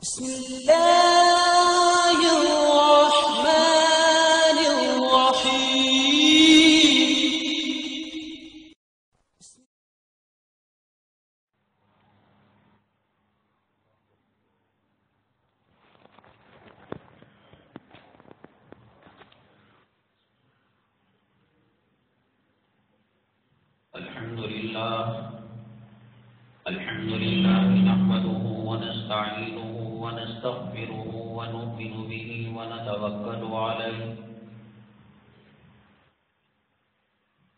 بسم الله الرحمن الرحيم. الحمد لله نحمده ونستعينه ونستغفره ونؤمن به ونتوكل عليه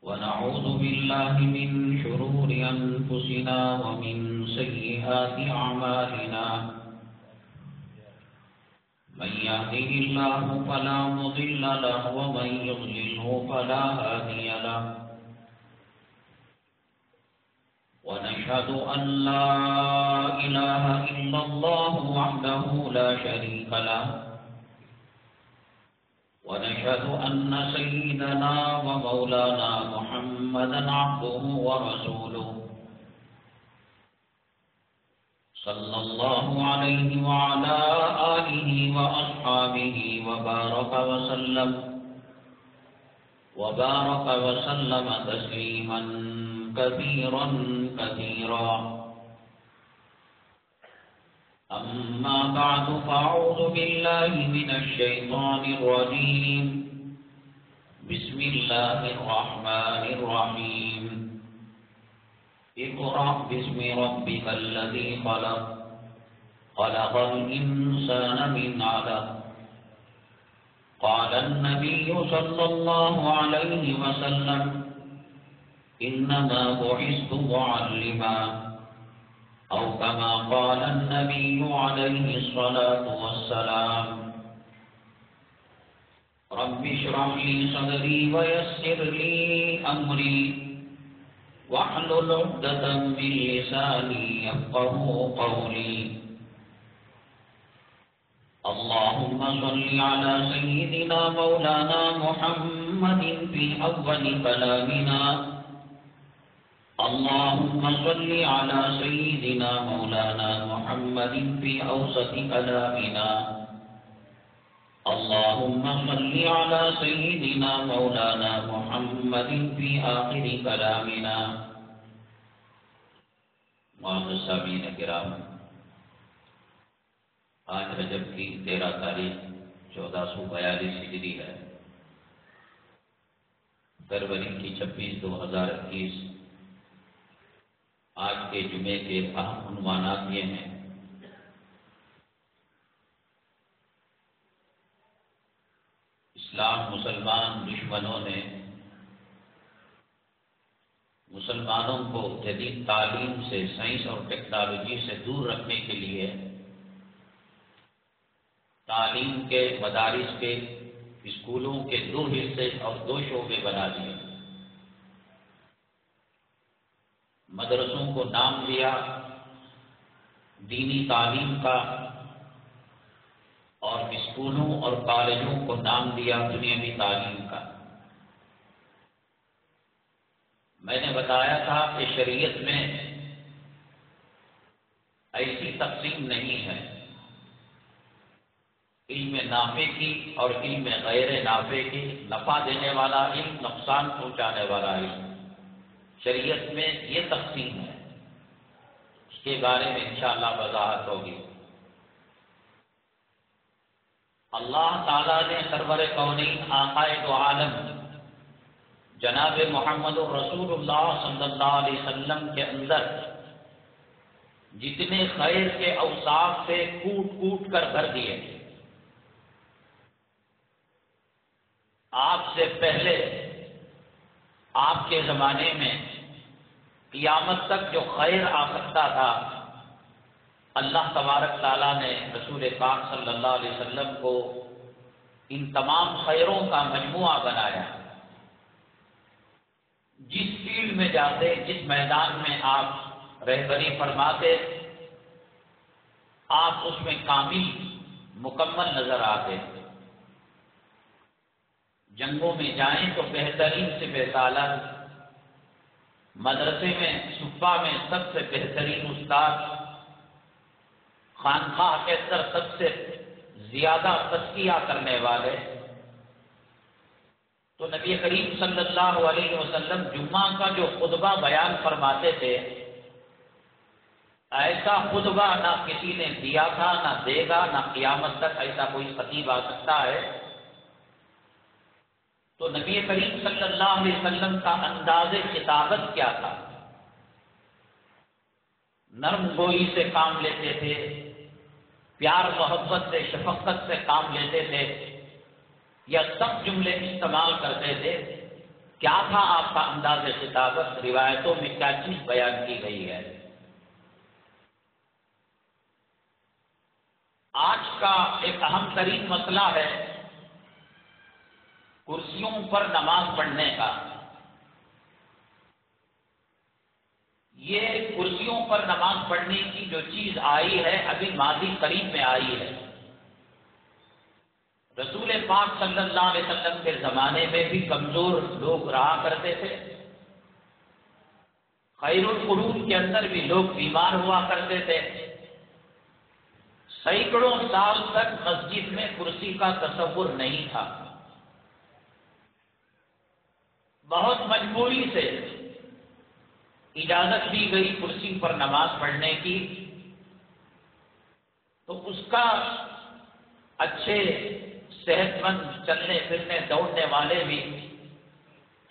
ونعوذ بالله من شرور أنفسنا ومن سيئات أعمالنا من يهده الله فلا مضل له ومن يضلله فلا هادي له ونشهد أن لا إله إلا الله وحده لا شريك له ونشهد أن سيدنا ومولانا محمدا عبده ورسوله صلى الله عليه وعلى آله وأصحابه وبارك وسلم تسليما كثيرا كثيرا. أما بعد فأعوذ بالله من الشيطان الرجيم. بسم الله الرحمن الرحيم. اقرأ باسم ربك الذي خلق خلق الإنسان من علق. قال النبي صلى الله عليه وسلم إنما بعثت معلما أو كما قال النبي عليه الصلاة والسلام. رب اشرح لي صدري ويسر لي أمري واحلل عقدة من لساني يفقهوا قولي. اللهم صل على سيدنا مولانا محمد في أول كلامنا. اللهم صل على سيدنا مولانا محمد في أوسط كلامنا. اللهم صل على سيدنا مولانا محمد في آخر كلامنا. معزز سامعین کرام، آج رجب کی 13 تاریخ 1442 ہجری ہے. فروری کی 26 2021. آج کے جمعے کے اہم عنوانات یہ ہیں: اسلام مسلمان دشمنوں نے مسلمانوں کو جدید تعلیم سے، سائنس اور ٹیکنالوجی سے دور رکھنے کے لیے تعلیم کے مدارس کے اسکولوں کے 2 حصے اور 2 شعبے بنا دیے. مدرسوں کو نام دیا دینی تعلیم کا اور اسکولوں اور کالجوں کو نام دیا دنیاوی تعلیم کا. میں نے بتایا تھا کہ شریعت میں ایسی تقسیم نہیں ہے، علم نافع کی اور علم غیر نافع کی، نفع دینے والا علم، نقصان پہنچانے والا علم. شریعت میں یہ تقسیم ہے، اس کے بارے میں انشاءاللہ وضاحت ہوگی. اللہ تعالیٰ نے سرور کونین آقائے دو عالم جناب محمد رسول اللہ صلی اللہ علیہ وسلم کے اندر جتنے خیر کے اوصاف سے کوٹ کوٹ کر بھر دیے. آپ سے پہلے آپ کے زمانے میں قیامت تک جو خیر آ سکتا تھا، اللہ تبارک تعالیٰ نے رسول پاک صلی اللہ علیہ وسلم کو ان تمام خیروں کا مجموعہ بنایا. جس فیلڈ میں جاتے، جس میدان میں آپ رہبری فرماتے، آپ اس میں کامل مکمل نظر آتے. جنگوں میں جائیں تو بہترین سے بہتر، مدرسے میں صبح میں سب سے بہترین استاد، خانقاہ کے اندر سب سے زیادہ تزکیہ کرنے والے، تو نبی کریم صلی اللہ علیہ وسلم جمعہ کا جو خطبہ بیان فرماتے تھے، ایسا خطبہ نہ کسی نے دیا تھا، نہ دے گا، نہ قیامت تک ایسا کوئی خطیب آ سکتا ہے۔ تو نبی کریم صلی اللہ علیہ وسلم کا انداز خطابت کیا تھا؟ نرم گوئی سے کام لیتے تھے، پیار محبت سے، شفقت سے کام لیتے تھے، یا سب جملے استعمال کرتے تھے؟ کیا تھا آپ کا انداز خطابت؟ روایتوں میں کیا چیز بیان کی گئی ہے؟ آج کا ایک اہم ترین مسئلہ ہے کرسیوں پر نماز پڑھنے کا۔ یہ کرسیوں پر نماز پڑھنے کی جو چیز آئی ہے، ابھی ماضی قریب میں آئی ہے۔ رسول پاک صلی اللہ علیہ وسلم کے زمانے میں بھی کمزور لوگ رہا کرتے تھے، خیر القرون کے اندر بھی لوگ بیمار ہوا کرتے تھے، سینکڑوں سال تک مسجد میں کرسی کا تصور نہیں تھا۔ بہت مجبوری سے اجازت دی گئی کرسی پر نماز پڑھنے کی، تو اس کا اچھے صحت مند چلنے پھرنے دوڑنے والے بھی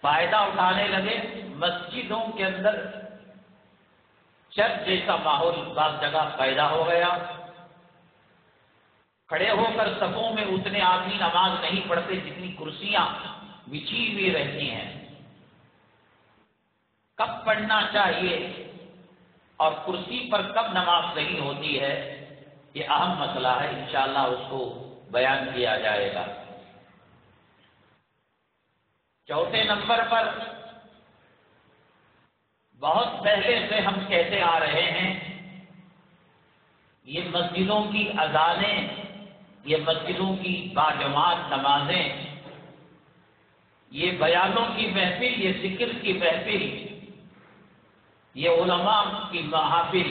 فائدہ اٹھانے لگے۔ مسجدوں کے اندر چرچ جیسا ماحول بعض جگہ پیدا ہو گیا، کھڑے ہو کر صفوں میں اتنے آدمی نماز نہیں پڑھتے جتنی کرسیاں بچھی ہوئی رہتی ہیں۔ کب پڑھنا چاہیے اور کرسی پر کب نماز صحیح ہوتی ہے، یہ اہم مسئلہ ہے، انشاءاللہ اس کو بیان کیا جائے گا۔ چوتھے نمبر پر، بہت پہلے سے ہم کہتے آ رہے ہیں، یہ مسجدوں کی اذانیں، یہ مسجدوں کی باجماعت نمازیں، یہ بیانوں کی محفل، یہ ذکر کی محفل، یہ علماء کی محافل،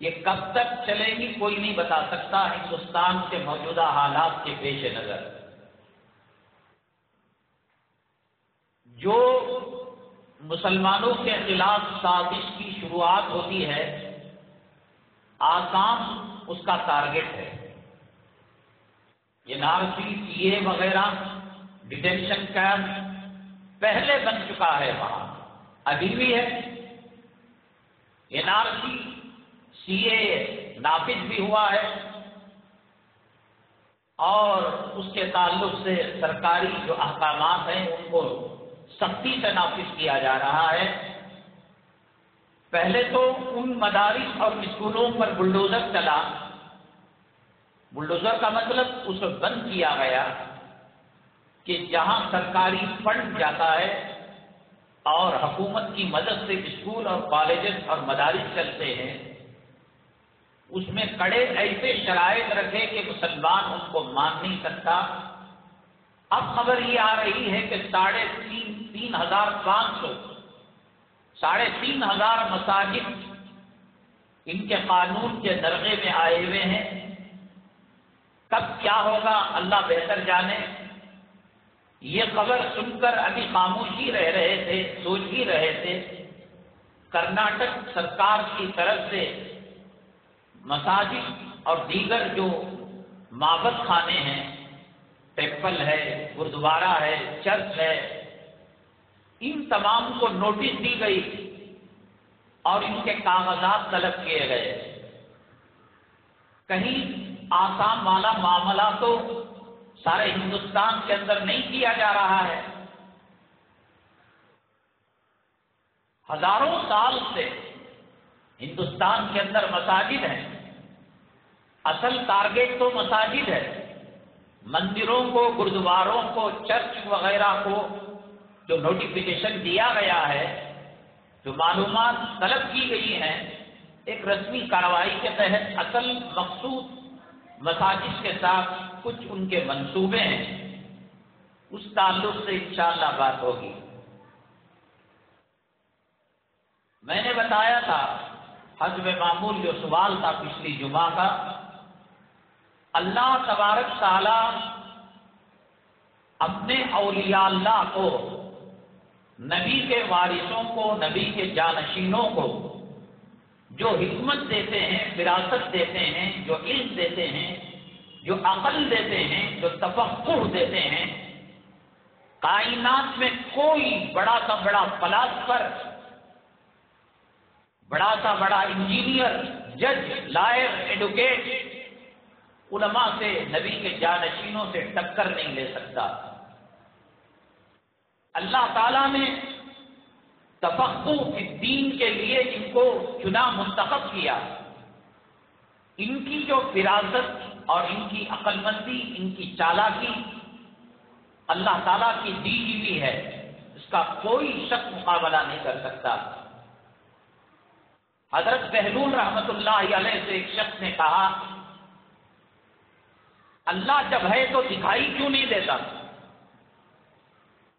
یہ کب تک چلے گی کوئی نہیں بتا سکتا ہندوستان کے موجودہ حالات کے پیش نظر۔ جو مسلمانوں کے خلاف سازش کی شروعات ہوتی ہے، آسام اس کا ٹارگٹ ہے۔ یہ نارسی سی اے وغیرہ ڈیٹینشن کیمپ پہلے بن چکا ہے، وہاں ابھی بھی ہے۔ این آر سی اے نافذ بھی ہوا ہے، اور اس کے تعلق سے سرکاری جو احکامات ہیں ان کو سختی سے نافذ کیا جا رہا ہے۔ پہلے تو ان مدارس اور اسکولوں پر بلڈوزر چلا، بلڈوزر کا مطلب اسے بند کیا گیا کہ جہاں سرکاری فنڈ جاتا ہے اور حکومت کی مدد سے اسکول اور کالجز اور مدارس چلتے ہیں، اس میں کڑے ایسے شرائط رکھے کہ مسلمان ان کو مان نہیں سکتا۔ اب خبر یہ آ رہی ہے کہ 3,500 مساجد ان کے قانون کے درغے میں آئے ہوئے ہیں۔ کب کیا ہوگا اللہ بہتر جانے۔ یہ خبر سن کر ابھی خاموش ہی رہ رہے تھے، سوچ ہی رہے تھے۔ کرناٹک سرکار کی طرف سے مساجد اور دیگر جو معبد خانے ہیں، ٹیمپل ہے، گردوارہ ہے، چرچ ہے، ان تمام کو نوٹس دی گئی اور ان کے کاغذات طلب کیے گئے۔ کہیں آسام والا معاملہ تو سارے ہندوستان کے اندر نہیں کیا جا رہا ہے۔ ہزاروں سال سے ہندوستان کے اندر مساجد ہیں، اصل ٹارگیٹ تو مساجد ہے۔ مندروں کو، گردواروں کو، چرچ وغیرہ کو جو نوٹیفیکیشن دیا گیا ہے، جو معلومات طلب کی گئی ہیں، ایک رسمی کارروائی کے تحت اصل مقصود مساجد کے ساتھ کچھ ان کے منصوبے ہیں، اس تعلق سے انشاءاللہ بات ہوگی۔ میں نے بتایا تھا حسب معمول جو سوال تھا پچھلی جمعہ کا، اللہ تبارک تعالی اپنے اولیاء اللہ کو، نبی کے وارثوں کو، نبی کے جانشینوں کو جو حکمت دیتے ہیں، فراست دیتے ہیں، جو علم دیتے ہیں، جو عقل دیتے ہیں، جو تفقہ دیتے ہیں، کائنات میں کوئی بڑا سا بڑا فلاسفر، بڑا سا بڑا انجینئر، جج، لائر، ایڈوکیٹ علماء سے، نبی کے جانشینوں سے ٹکر نہیں لے سکتا۔ اللہ تعالیٰ نے تفقہ فی الدین کے لیے ان کو چنا، منتخب کیا۔ ان کی جو فراست اور ان کی عقل مندی، ان کی چالاکی اللہ تعالیٰ کی دی ہوئی ہے، اس کا کوئی شخص مقابلہ نہیں کر سکتا۔ حضرت بہلول رحمت اللہ علیہ سے ایک شخص نے کہا، اللہ جب ہے تو دکھائی کیوں نہیں دیتا؟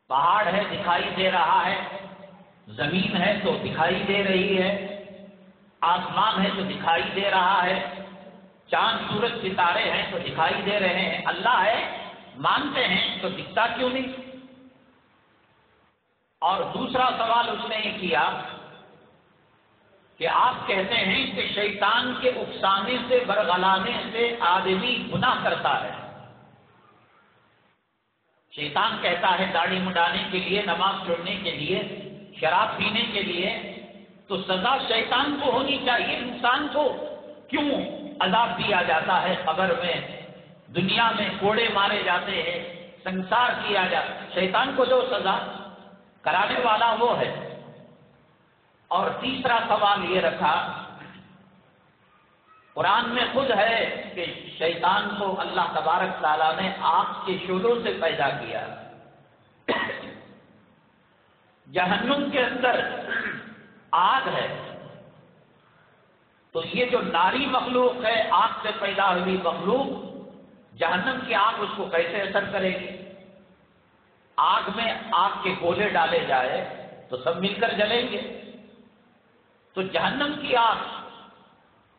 پہاڑ ہے دکھائی دے رہا ہے، زمین ہے تو دکھائی دے رہی ہے، آسمان ہے تو دکھائی دے رہا ہے، چاند سورج ستارے ہیں تو دکھائی دے رہے ہیں، اللہ ہے مانتے ہیں تو دکھتا کیوں نہیں؟ اور دوسرا سوال اس نے یہ کیا کہ آپ کہتے ہیں کہ شیطان کے اکسانے سے، برگلانے سے آدمی گناہ کرتا ہے۔ شیطان کہتا ہے داڑھی مڈانے کے لیے، نماز چھوڑنے کے لیے، شراب پینے کے لیے، تو سزا شیطان کو ہونی چاہیے، انسان کو کیوں عذاب دیا جاتا ہے؟ قبر میں، دنیا میں کوڑے مارے جاتے ہیں، سنسار کیا جاتا ہے، شیطان کو جو سزا کرانے والا وہ ہے۔ اور تیسرا سوال یہ رکھا، قرآن میں خود ہے کہ شیطان کو اللہ تبارک تعالیٰ نے آگ کے شعلوں سے پیدا کیا، جہنم کے اندر آگ ہے، تو یہ جو ناری مخلوق ہے، آگ سے پیدا ہوئی مخلوق، جہنم کی آگ اس کو کیسے اثر کرے گی؟ آگ میں آگ کے گولے ڈالے جائے تو سب مل کر جلیں گے، تو جہنم کی آگ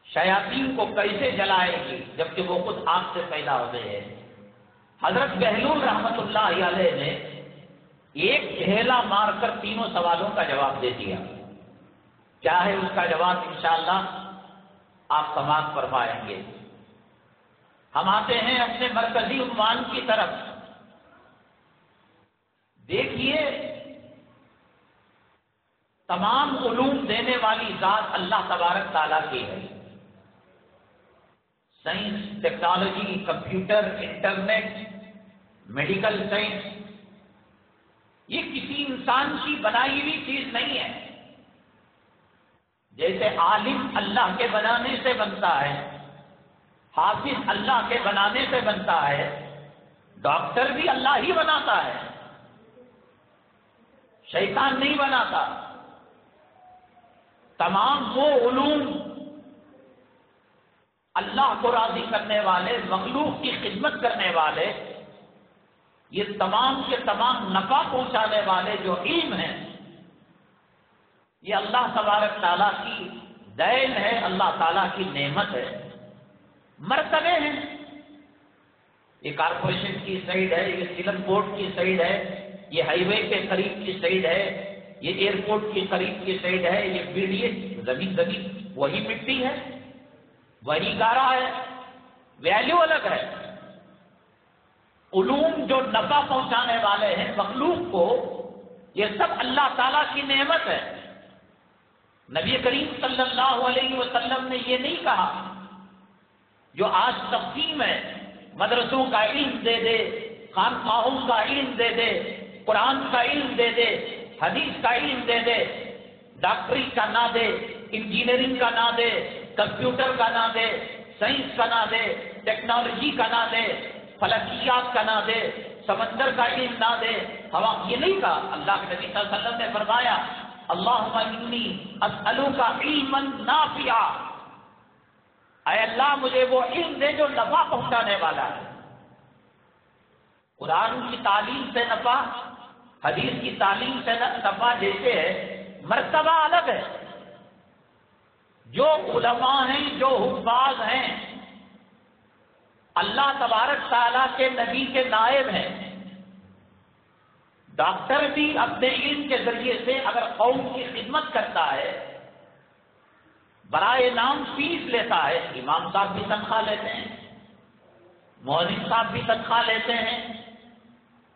شیاطین کو کیسے جلائے گی جبکہ وہ خود آگ سے پیدا ہو گئے ہیں؟ حضرت بہلول رحمت اللہ علیہ نے ایک ڈھیلا مار کر تینوں سوالوں کا جواب دے دیا۔ کیا ہے اس کا جواب؟ انشاءاللہ آپ سماعت فرمائیں گے۔ ہم آتے ہیں اپنے مرکزی عنوان کی طرف۔ دیکھیے، تمام علوم دینے والی ذات اللہ تبارک تعالیٰ کی ہے۔ Science, technology, computer, internet, medical science, یہ کسی انسان کی بنائی ہوئی چیز نہیں ہے۔ جیسے عالم اللہ کے بنانے سے بنتا ہے، حافظ اللہ کے بنانے سے بنتا ہے، ڈاکٹر بھی اللہ ہی بناتا ہے، شیطان نہیں بناتا۔ تمام وہ علوم اللہ کو راضی کرنے والے، مخلوق کی خدمت کرنے والے، یہ تمام کے تمام نفع پہنچانے والے جو علم ہیں، یہ اللہ تبارک تعالیٰ کی دین ہے، اللہ تعالیٰ کی نعمت ہے، مرتبے ہیں۔ یہ کارپوریشن کی سائڈ ہے، یہ سیلن بورڈ کی سائڈ ہے، یہ ہائی وے کے قریب کی سائڈ ہے، یہ ایئرپورٹ کی قریب کی سائڈ ہے، یہ بی ڈی اے، زمین وہی مٹی ہے، وہی گارا ہے، ویلیو الگ ہے۔ علوم جو نفع پہنچانے والے ہیں مخلوق کو، یہ سب اللہ تعالیٰ کی نعمت ہے۔ نبی کریم صلی اللہ علیہ وسلم نے یہ نہیں کہا جو آج تقسیم ہے، مدرسوں کا علم دے دے، خانقاہوں کا علم دے دے، قرآن کا علم دے دے، حدیث کا علم دے دے، ڈاکٹری کا نہ دے، انجینئرنگ کا نہ دے، کمپیوٹر کا نہ دے، سائنس کا نہ دے، ٹیکنالوجی کا نہ دے، فلکیات کا نہ دے، سمندر کا علم نہ دے، ہوا، یہ نہیں کہا۔ اللہ کے نبی صلی اللہ علیہ وسلم نے فرمایا، اللہم انی اسألوک علما نافعا، اے اللہ مجھے وہ علم دے جو نفع پہنچانے والا ہے۔ قرآن کی تعلیم سے نفع، حدیث کی تعلیم سے نفع جیسے ہے، مرتبہ الگ ہے۔ جو علماء ہیں، جو حفاظ ہیں، اللہ تبارک تعالیٰ کے نبی کے نائب ہیں. ڈاکٹر بھی اپنے علم کے ذریعے سے اگر قوم کی خدمت کرتا ہے، برائے نام فیس لیتا ہے. امام صاحب بھی تنخواہ لیتے ہیں، مؤذن صاحب بھی تنخواہ لیتے ہیں،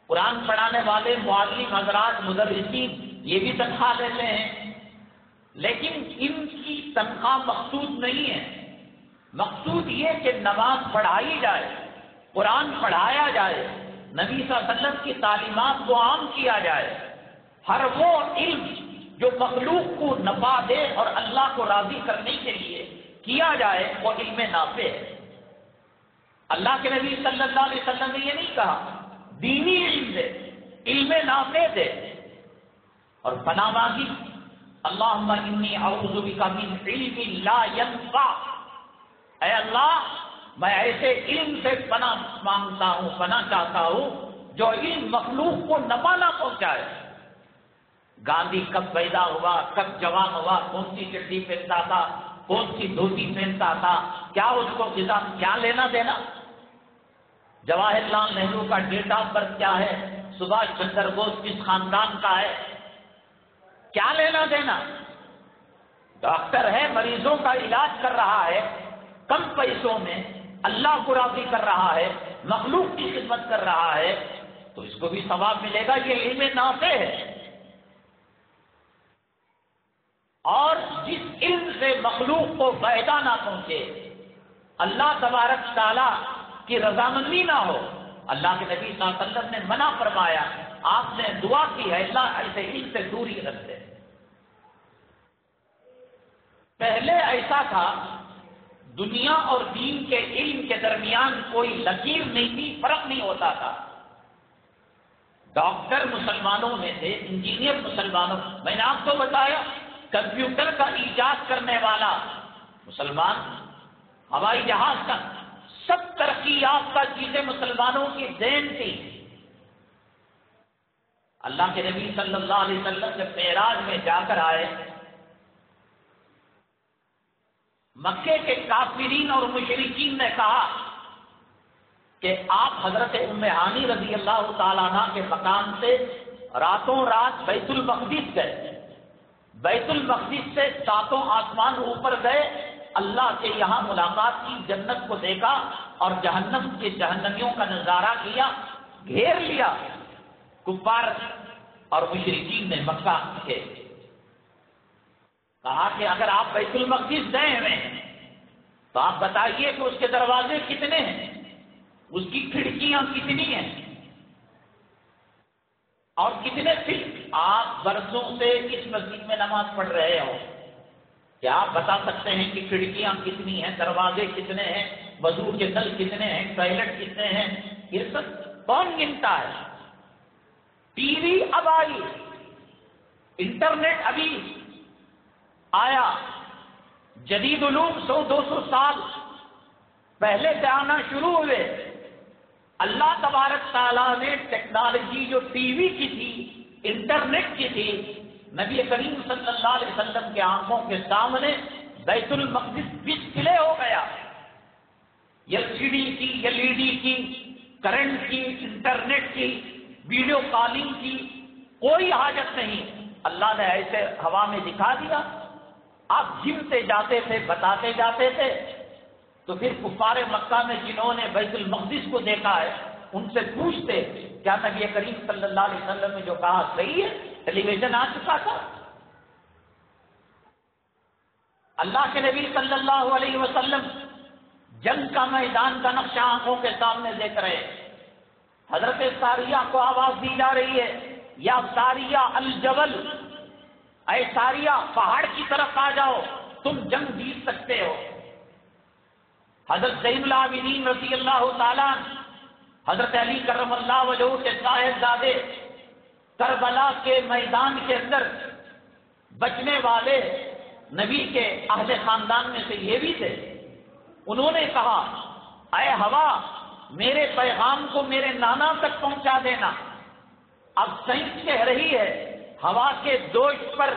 قرآن پڑھانے والے معلم حضرات مدرسین یہ بھی تنخواہ لیتے ہیں. لیکن ان کی تنخواہ مقصود نہیں ہے. مقصود یہ کہ نماز پڑھائی جائے، قرآن پڑھایا جائے، نبی صلی اللہ علیہ وسلم کی تعلیمات کو عام کیا جائے. ہر وہ علم جو مخلوق کو نفع دے اور اللہ کو راضی کرنے کے لیے کیا جائے وہ علم نافع ہے. اللہ کے نبی صلی اللہ علیہ وسلم نے یہ نہیں کہا دینی علم دے، علم نافع دے. اور پناہ مانگی، اللہم انی اعوذ بک من علم لا ینفع. اے اللہ میں ایسے علم سے پناہ مانگتا ہوں، پناہ چاہتا ہوں جو علم مخلوق کو نفع نہ پہنچائے. گاندھی کب پیدا ہوا، کب جوان ہوا، کون سی چڈی پہنتا تھا، کون سی دھوتی پہنتا تھا، کیا اس کو غذا کیا لینا دینا. جواہر لال نہرو کا ڈیٹ آف برتھ کیا ہے، سبھاش چندر بوس کس خاندان کا ہے، کیا لینا دینا. ڈاکٹر ہے، مریضوں کا علاج کر رہا ہے کم پیسوں میں، اللہ کو راضی کر رہا ہے، مخلوق کی خدمت کر رہا ہے، تو اس کو بھی ثواب ملے گا. یہ علم نافع ہے. اور جس علم سے مخلوق کو فائدہ نہ پہنچے، اللہ تبارک تعالیٰ کی رضامندی نہ ہو، اللہ کے نبی صلی اللہ علیہ وسلم نے منع فرمایا. آپ نے دعا کی ہے اللہ ایسے علم سے دوری رکھتے. پہلے ایسا تھا دنیا اور دین کے علم کے درمیان کوئی لکیر نہیں تھی، فرق نہیں ہوتا تھا. ڈاکٹر مسلمانوں میں تھے، انجینئر مسلمانوں. میں نے آپ کو بتایا کمپیوٹر کا ایجاد کرنے والا مسلمان، ہوائی جہاز کا، سب ترقی یافتہ چیزیں مسلمانوں کی دین تھی. اللہ کے نبی صلی اللہ علیہ وسلم جب معراج میں جا کر آئے، مکے کے کافرین اور مشرکین نے کہا کہ آپ حضرت ام ہانی رضی اللہ تعالیٰ عنہ کے مقام سے راتوں رات بیت المقدس گئے، بیت المقدس سے ساتوں آسمان اوپر گئے، اللہ کے یہاں ملاقات کی، جنت کو دیکھا اور جہنم کے جہنمیوں کا نظارہ کیا، گھیر لیا. کفار اور مشرکین نے مکہ کے کہا کہ اگر آپ بیت المقدس گئے ہیں تو آپ بتائیے کہ اس کے دروازے کتنے ہیں، اس کی کھڑکیاں کتنی ہیں اور کتنے فٹ. آپ برسوں سے اس مسجد میں نماز پڑھ رہے ہو، کیا آپ بتا سکتے ہیں کہ کھڑکیاں کتنی ہیں، دروازے کتنے ہیں، وضو کے نل کتنے ہیں، ٹوائلٹ کتنے ہیں؟ یہ سب کون گنتا ہے؟ ٹی وی اب آئی، انٹرنیٹ ابھی آیا، جدید علوم 100-200 سال پہلے سے آنا شروع ہوئے. اللہ تبارک تعالیٰ نے ٹیکنالوجی جو ٹی وی کی تھی، انٹرنیٹ کی تھی، نبی کریم صلی اللہ علیہ وسلم کے آنکھوں کے سامنے بیت المقدس ڈسپلے ہو گیا. LCD کی، LED کی، کرنٹ کی، انٹرنیٹ کی، ویڈیو کالنگ کی کوئی حاجت نہیں. اللہ نے ایسے ہوا میں دکھا دیا. آپ گنتے جاتے تھے، بتاتے جاتے تھے، تو پھر کفار مکہ میں جنہوں نے بیت المقدس کو دیکھا ہے ان سے پوچھتے کیا نبی کریم صلی اللہ علیہ وسلم نے جو کہا صحیح ہے؟ ٹیلی ویژن آ چکا تھا. اللہ کے نبی صلی اللہ علیہ وسلم جنگ کا میدان کا نقشہ آنکھوں کے سامنے دیکھ رہے. حضرت ساریہ کو آواز دی جا رہی ہے، یا ساریہ الجبل، اے ساریہ پہاڑ کی طرف آ جاؤ، تم جنگ جیت سکتے ہو. حضرت زین العابدین رضی اللہ تعالیٰ، حضرت علی کرم اللہ وجہہ کے صاحبزادے، کربلا کے میدان کے اندر بچنے والے نبی کے اہل خاندان میں سے یہ بھی تھے. انہوں نے کہا اے ہوا میرے پیغام کو میرے نانا تک پہنچا دینا. اب سائنس کہہ رہی ہے ہوا کے دوش پر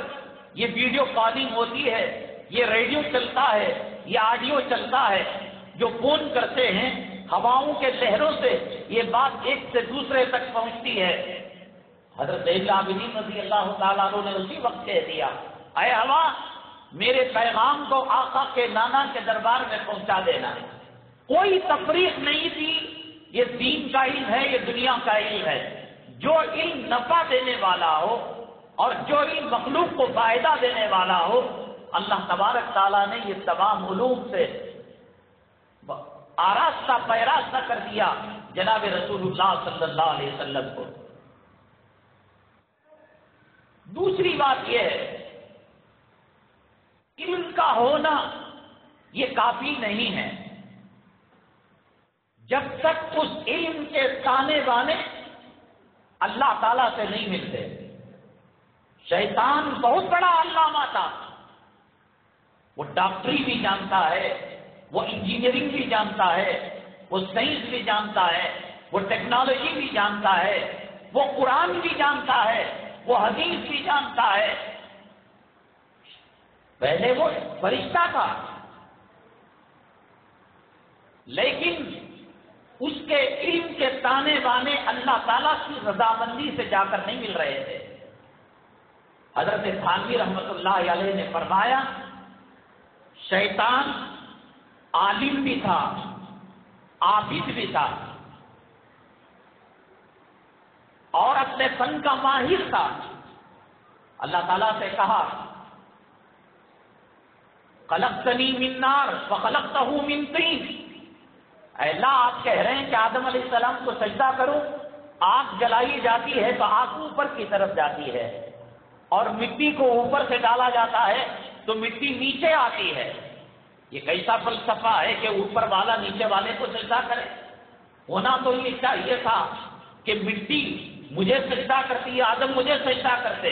یہ ویڈیو کالنگ ہوتی ہے، یہ ریڈیو چلتا ہے، یہ آڈیو چلتا ہے، جو فون کرتے ہیں ہواؤں کے لہروں سے یہ بات ایک سے دوسرے تک پہنچتی ہے۔ حضرت عابدین رضی اللہ تعالیٰ عنہ نے اسی وقت کہہ دیا، اے ہوا میرے پیغام کو آقا کے نانا کے دربار میں پہنچا دینا۔ کوئی تفریق نہیں تھی، یہ دین کا علم ہے، یہ دنیا کا علم ہے۔ جو علم نفع دینے والا ہو اور جو علم مخلوق کو فائدہ دینے والا ہو، اللہ تبارک تعالیٰ نے یہ تمام علوم سے آراستہ پیراستہ کر دیا جناب رسول اللہ صلی اللہ علیہ وسلم کو۔ دوسری بات یہ ہے، علم کا ہونا یہ کافی نہیں ہے جب تک اس علم کے تانے بانے اللہ تعالیٰ سے نہیں ملتے۔ شیطان بہت بڑا علامہ تھا، وہ ڈاکٹری بھی جانتا ہے، وہ انجینئرنگ بھی جانتا ہے، وہ سائنس بھی جانتا ہے، وہ ٹیکنالوجی بھی جانتا ہے، وہ قرآن بھی جانتا ہے، وہ حدیث بھی جانتا ہے۔ پہلے وہ فرشتہ تھا، لیکن اس کے علم کے تانے بانے اللہ تعالیٰ کی رضامندی سے جا کر نہیں مل رہے تھے۔ حضرت تھانوی رحمت اللہ علیہ نے فرمایا، شیطان عالم بھی تھا، عابد بھی تھا، اور اپنے فن کا ماہر تھا۔ اللہ تعالیٰ سے کہا، خلقتنی من نار وخلقتہ من طین۔ اے اللہ، آپ کہہ رہے ہیں کہ آدم علیہ السلام کو سجدہ کرو، آگ جلائی جاتی ہے تو آگ اوپر کی طرف جاتی ہے، اور مٹی کو اوپر سے ڈالا جاتا ہے تو مٹی نیچے آتی ہے۔ یہ کیسا فلسفہ ہے کہ اوپر والا نیچے والے کو سجدہ کرے؟ ہونا تو یہ چاہیے تھا کہ مٹی مجھے سجدہ کرتی ہے، آدم مجھے سجدہ کرتے۔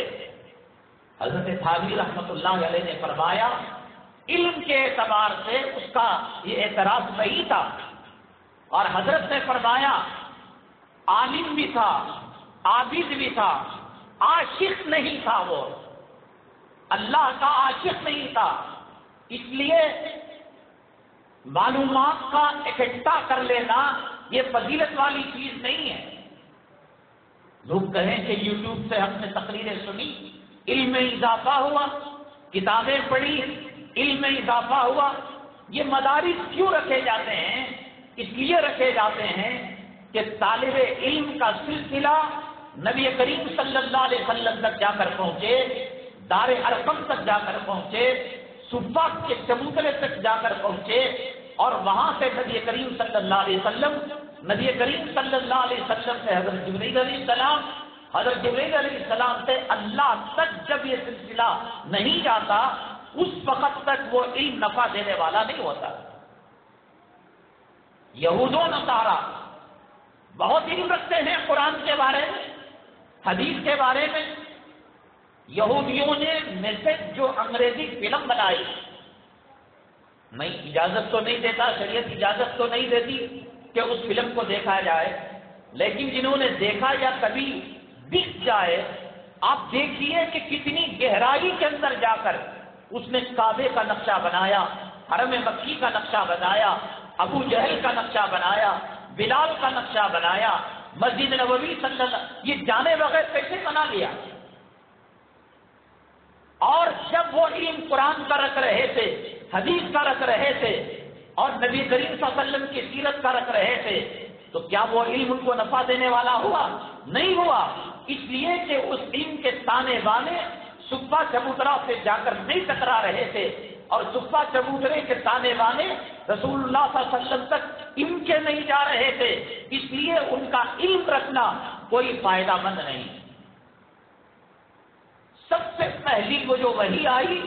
حضرت تھانوی رحمت اللہ علیہ نے فرمایا، علم کے اعتبار سے اس کا یہ اعتراض صحیح تھا، اور حضرت نے فرمایا عالم بھی تھا، عابد بھی تھا، عاشق نہیں تھا، وہ اللہ کا عاشق نہیں تھا۔ اس لیے معلومات کا اکٹھا کر لینا یہ فضیلت والی چیز نہیں ہے۔ لوگ کہیں کہ یوٹیوب سے ہم نے تقریریں سنی، علم میں اضافہ ہوا، کتابیں پڑھی، علم میں اضافہ ہوا۔ یہ مدارس کیوں رکھے جاتے ہیں؟ اس لیے رکھے جاتے ہیں کہ طالب علم کا سلسلہ نبی کریم صلی اللہ علیہ وسلم تک جا کر پہنچے، دار ارقم تک جا کر پہنچے، صفا کے چبوترے تک جا کر پہنچے، اور وہاں سے نبی کریم صلی اللہ علیہ وسلم سے حضرت جبرائیل علیہ السلام، حضرت جبرائیل علیہ السلام سے اللہ تک جب یہ سلسلہ نہیں جاتا، اس وقت تک وہ علم نفع دینے والا نہیں ہوتا۔ یہود و نصارہ بہت علم رکھتے ہیں قرآن کے بارے میں، حدیث کے بارے میں۔ یہودیوں نے میسج جو انگریزی فلم بنائی، نہیں اجازت تو نہیں دیتا، شریعت اجازت تو نہیں دیتی کہ اس فلم کو دیکھا جائے، لیکن جنہوں نے دیکھا یا کبھی دکھ جائے، آپ دیکھیے کہ کتنی گہرائی کے اندر جا کر اس نے کعبے کا نقشہ بنایا، حرم مکی کا نقشہ بنایا، ابو جہل کا نقشہ بنایا، بلال کا نقشہ بنایا، مسجد نبوی صلی اللہ، یہ جانے بغیر کیسے بنا لیا؟ اور جب وہ علم قرآن کا رکھ رہے تھے، حدیث کا رکھ رہے تھے، اور نبی کریم صلی اللہ علیہ وسلم کی سیرت کا رکھ رہے تھے، تو کیا وہ علم ان کو نفع دینے والا ہوا؟ نہیں ہوا، اس لیے کہ اس علم کے تانے بانے صفا چبوترا سے جا کر نہیں ٹکرا رہے تھے، اور صفا چبوترے کے تانے بانے رسول اللہ صلی اللہ علیہ وسلم تک ان کے نہیں جا رہے تھے، اس لیے ان کا علم رکھنا کوئی فائدہ مند نہیں۔ سب سے پہلی وہ جو وحی آئی،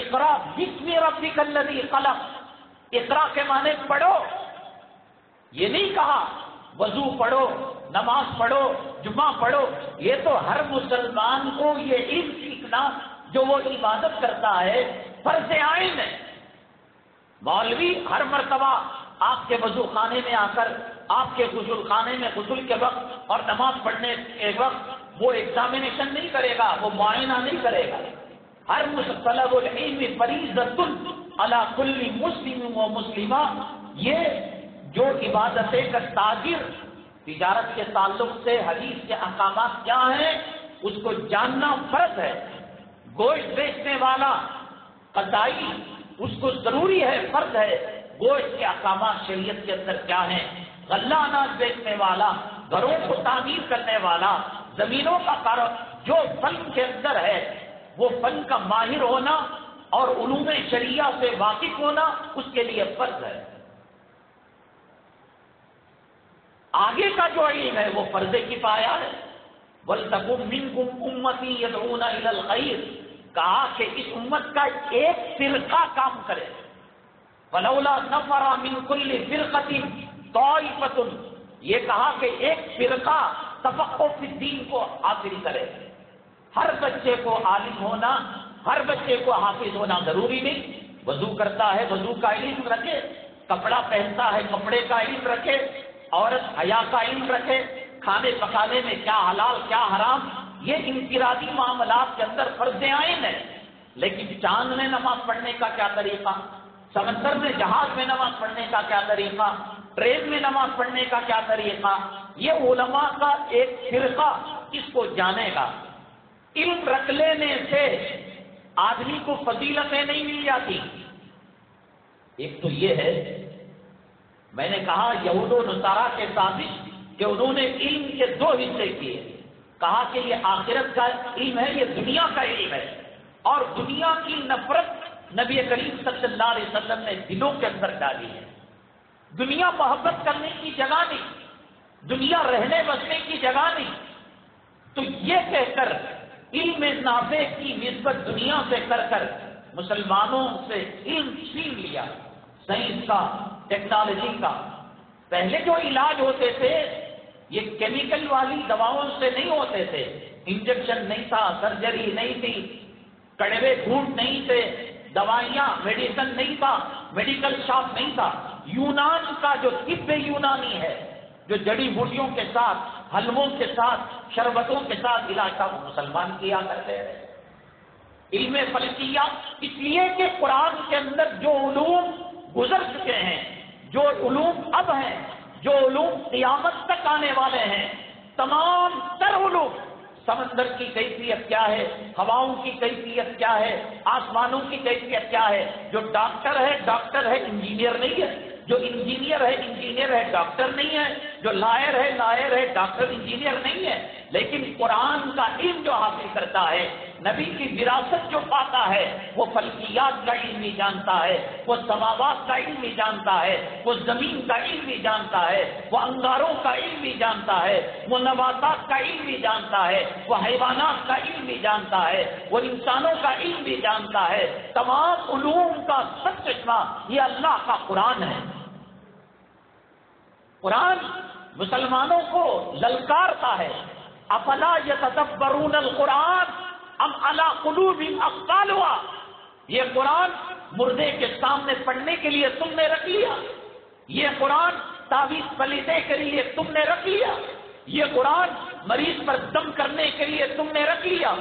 اقرا بسم ربک الذی خلق، اقرا کے معنی پڑھو، یہ نہیں کہا وضو پڑھو، نماز پڑھو، جمعہ پڑھو۔ یہ تو ہر مسلمان کو یہ علم سیکھنا جو وہ عبادت کرتا ہے فرض عین ہے۔ مولوی ہر مرتبہ آپ کے وضو خانے میں آ کر، آپ کے غسل خانے میں غسل کے وقت اور نماز پڑھنے کے وقت وہ ایگزامینیشن نہیں کرے گا، وہ معائنہ نہیں کرے گا۔ ہر طلب العلم فریضۃ علی کل مسلم و مسلمہ، یہ جو عبادتیں کا تاجر تجارت کے تعلق سے حدیث کے احکامات کیا ہیں اس کو جاننا فرض ہے. گوشت بیچنے والا قضائی اس کو ضروری ہے، فرض ہے گوشت کے احکامات شریعت کے اندر کیا ہیں. غلہ اناج بیچنے والا، گھروں کو تعمیر کرنے والا، زمینوں کا کاروبار، جو فن کے اندر ہے وہ فن کا ماہر ہونا اور علوم شریعہ سے واقف ہونا اس کے لیے فرض ہے. آگے کا جو علم ہے وہ فرض کفایہ ہے. وَلْتَكُن مِّنكُمْ أُمَّةٌ يَدْعُونَ إِلَى الْخَيْرِ، کہا کہ اس امت کا ایک فرقہ کام کرے. وَلَوْلَا نَفَرَ مِن كُلِّ فِرْقَةٍ طَائِفَةٌ، یہ کہا کہ ایک فرقہ تفقہ فی الدین کو حاصل کرے. ہر بچے کو عالم ہونا، ہر بچے کو حافظ ہونا ضروری نہیں. وضو کرتا ہے وضو کا علم رکھے، کپڑا پہنتا ہے کپڑے کا علم رکھے، عورت حیا کا علم رکھے، کھانے پکانے میں کیا حلال کیا حرام، یہ انفرادی معاملات کے اندر فرض عین ہے. لیکن چاند میں نماز پڑھنے کا کیا طریقہ، سمندر میں جہاز میں نماز پڑھنے کا کیا طریقہ، ٹرین میں نماز پڑھنے کا کیا طریقہ، یہ علماء کا ایک فرقہ اس کو جانے گا. علم رکھ لینے سے آدمی کو فضیلتیں نہیں مل جاتی. ایک تو یہ ہے، میں نے کہا یہود و نصارہ کے سازش کہ انہوں نے علم کے دو حصے کیے. کہا کہ یہ آخرت کا علم ہے، یہ دنیا کا علم ہے، اور دنیا کی نفرت نبی کریم صلی اللہ علیہ وسلم نے دلوں کے اندر ڈالی ہے. دنیا محبت کرنے کی جگہ نہیں، دنیا رہنے بسنے کی جگہ نہیں. تو یہ کہہ کر علم نافع کی نسبت دنیا سے کر مسلمانوں سے علم چھین لیا. سائنس کا، ٹیکنالوجی کا. پہلے جو علاج ہوتے تھے یہ کیمیکل والی دواؤں سے نہیں ہوتے تھے. انجیکشن نہیں تھا، سرجری نہیں تھی، کڑوے گھونٹ نہیں تھے، دوائیاں میڈیسن نہیں تھا، میڈیکل شاپ نہیں تھا. یونان کا جو طب یونانی ہے، جو جڑی بوٹیوں کے ساتھ، حلووں کے ساتھ، شربتوں کے ساتھ علاج تھا، وہ مسلمان کیا کرتے ہیں. علم فلکیات اس لیے کہ قرآن کے اندر جو علوم گزر چکے ہیں، جو علوم اب ہیں، جو علوم قیامت تک آنے والے ہیں، تمام تر علوم، سمندر کی کیفیت کیا ہے، ہواؤں کی کیفیت کیا ہے، آسمانوں کی کیفیت کیا ہے. جو ڈاکٹر ہے انجینئر نہیں ہے. جو انجینئر ہے ڈاکٹر نہیں ہے. جو لائر ہے ڈاکٹر انجینئر نہیں ہے. لیکن قرآن کا علم جو حاصل کرتا ہے، نبی کی وراثت جو پاتا ہے، وہ فلکیات کا علم بھی جانتا ہے، وہ سماوات کا علم بھی جانتا ہے، وہ زمین کا علم بھی جانتا ہے، وہ انگاروں کا علم بھی جانتا ہے، وہ نباتات کا علم بھی جانتا ہے، وہ حیوانات کا علم بھی جانتا ہے، وہ انسانوں کا علم بھی جانتا ہے. تمام علوم کا سب چشمہ یہ اللہ کا قرآن ہے. قرآن مسلمانوں کو للکارتا ہے. افلا یتدبرون القرآن ام علی قلوب اقفالها. یہ قرآن مردے کے سامنے پڑھنے کے لیے تم نے رکھ لیا، یہ قرآن تعویذ پلیتے کے لیے تم نے رکھ لیا، یہ قرآن مریض پر دم کرنے کے لیے تم نے رکھ لیا،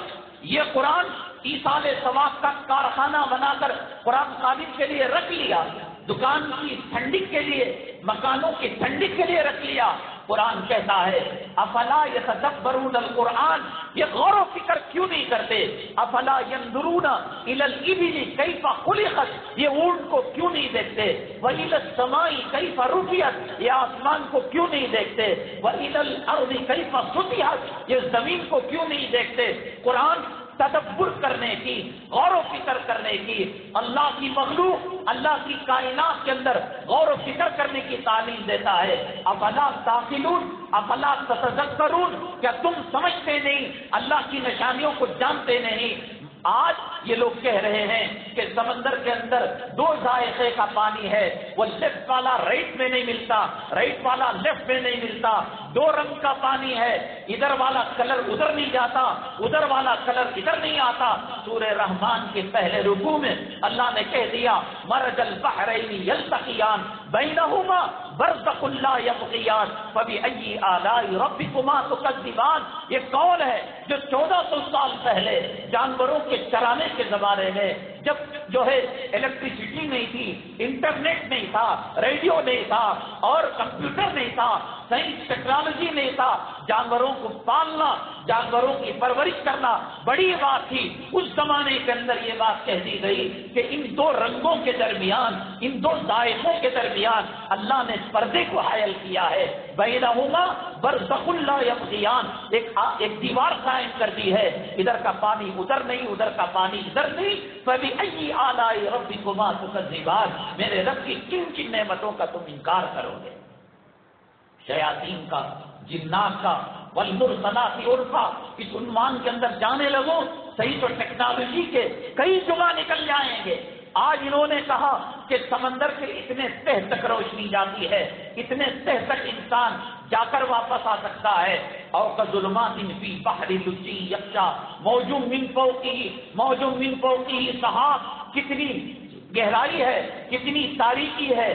یہ قرآن ایصال ثواب کا کارخانہ بنا کر قرآن خادم کے لیے رکھ لیا، دکان کی ٹھنڈک کے لیے، مکانوں کی ٹھنڈک کے لیے رکھ لیا. قرآن کہتا ہے افلا یتدبرون القرآن، یہ غور و فکر کیوں نہیں کرتے. افلا ينظرون الى الابل کیف خلقت، یہ اونٹ کو کیوں نہیں دیکھتے. والى السماء کیف رفعت، یہ آسمان کو کیوں نہیں دیکھتے. والى الارض کیف سطحت، یہ زمین کو کیوں نہیں دیکھتے. قرآن تدبر کرنے کی، غور و فکر کرنے کی، اللہ کی مخلوق، اللہ کی کائنات کے اندر غور و فکر کرنے کی تعلیم دیتا ہے. افلا تعقلون افلا تتذکرون، کیا تم سمجھتے نہیں، اللہ کی نشانیوں کو جانتے نہیں. آج یہ لوگ کہہ رہے ہیں کہ سمندر کے اندر دو ذائقے کا پانی ہے، وہ لیفٹ والا رائٹ میں نہیں ملتا، رائٹ والا لیفٹ میں نہیں ملتا. دو رنگ کا پانی ہے، ادھر والا کلر ادھر نہیں جاتا، ادھر والا کلر ادھر نہیں آتا۔ سورہ رحمان کے پہلے رکوع میں اللہ نے کہہ دیا مرج البحرین یلتقیان بینہما برزخ لا یبغیان فبأی آلاء ربکما تکذبان۔ یہ کون ہے جو 1400 سال پہلے جانوروں کے چرانے کے زمانے میں، جب جو ہے الیکٹریسٹی نہیں تھی، انٹرنیٹ نہیں تھا، ریڈیو نہیں تھا اور کمپیوٹر نہیں تھا، سائنس ٹیکنالوجی نہیں تھا، جانوروں کو پالنا، جانوروں کی پرورش کرنا بڑی بات تھی۔ اس زمانے کے اندر یہ بات کہہ دی گئی کہ ان دو رنگوں کے درمیان، ان دو ذائقوں کے درمیان اللہ نے پردے کو حائل کیا ہے۔ بینہما برزخ لا یبغیان، ایک دیوار قائم کر دی ہے، ادھر کا پانی ادھر نہیں، ادھر کا پانی ادھر نہیں۔ فبأی آلاء ربکما تکذبان، میرے رب کی کن کن نعمتوں کا تم انکار کرو گے؟ شیاطین کا، جنات کا، والمرسلات عرفا، اس عنوان کے اندر جانے لگو صحیح تو ٹیکنالوجی کے کئی جملہ نکل جائیں گے۔ آج انہوں نے کہا کہ سمندر کے اتنے تہ تک روشنی جاتی ہے، اتنے تہ تک انسان جا کر واپس آ سکتا ہے۔ اور کظلمات فی بحر لجی یغشا موج من فوقہ سحاب، کتنی گہرائی ہے، کتنی تاریکی ہے۔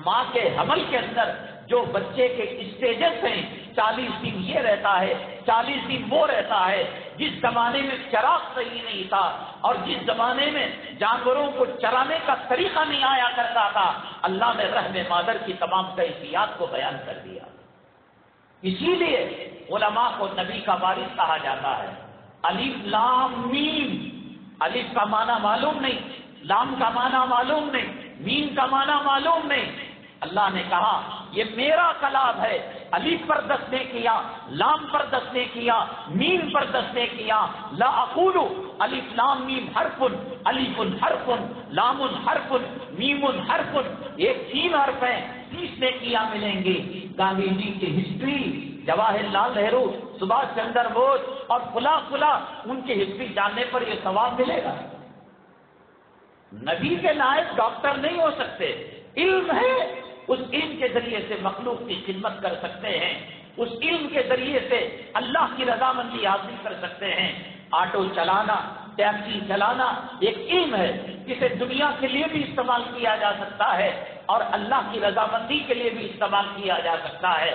ماں کے حمل کے اندر جو بچے کے اسٹیجز ہیں، 40 دن یہ رہتا ہے، 40 دن وہ رہتا ہے۔ جس زمانے میں چراغ صحیح نہیں تھا اور جس زمانے میں جانوروں کو چرانے کا طریقہ نہیں آیا کرتا تھا، اللہ نے رحم مادر کی تمام کیفیات کو بیان کر دیا۔ اسی لیے علماء کو نبی کا وارث کہا جاتا ہے۔ الف لام میم، الف کا معنی معلوم نہیں، لام کا معنی معلوم نہیں، میم کا معنی معلوم نہیں۔ اللہ نے کہا یہ میرا کلام ہے، الف پر دس نے کیا، لام پر دس نے کیا، میم پر دس نے کیا۔ لا اقول الف لام میم حرف، الف حرف، لام حرف، میم حرف، یہ 3 حرف ہیں، 30 نے کیا ملیں گے۔ گاندھی جی کی ہسٹری، جواہر لال نہرو، سبھاش چندر بوس اور فلاں ان کی ہسٹری جاننے پر یہ ثواب ملے گا۔ نبی کے لائق ڈاکٹر نہیں ہو سکتے، علم ہے، اس علم کے ذریعے سے مخلوق کی خدمت کر سکتے ہیں، اس علم کے ذریعے سے اللہ کی رضامندی حاصل کر سکتے ہیں۔ آٹو چلانا، ٹیکسی چلانا ایک علم ہے، جسے دنیا کے لیے بھی استعمال کیا جا سکتا ہے اور اللہ کی رضامندی کے لیے بھی استعمال کیا جا سکتا ہے۔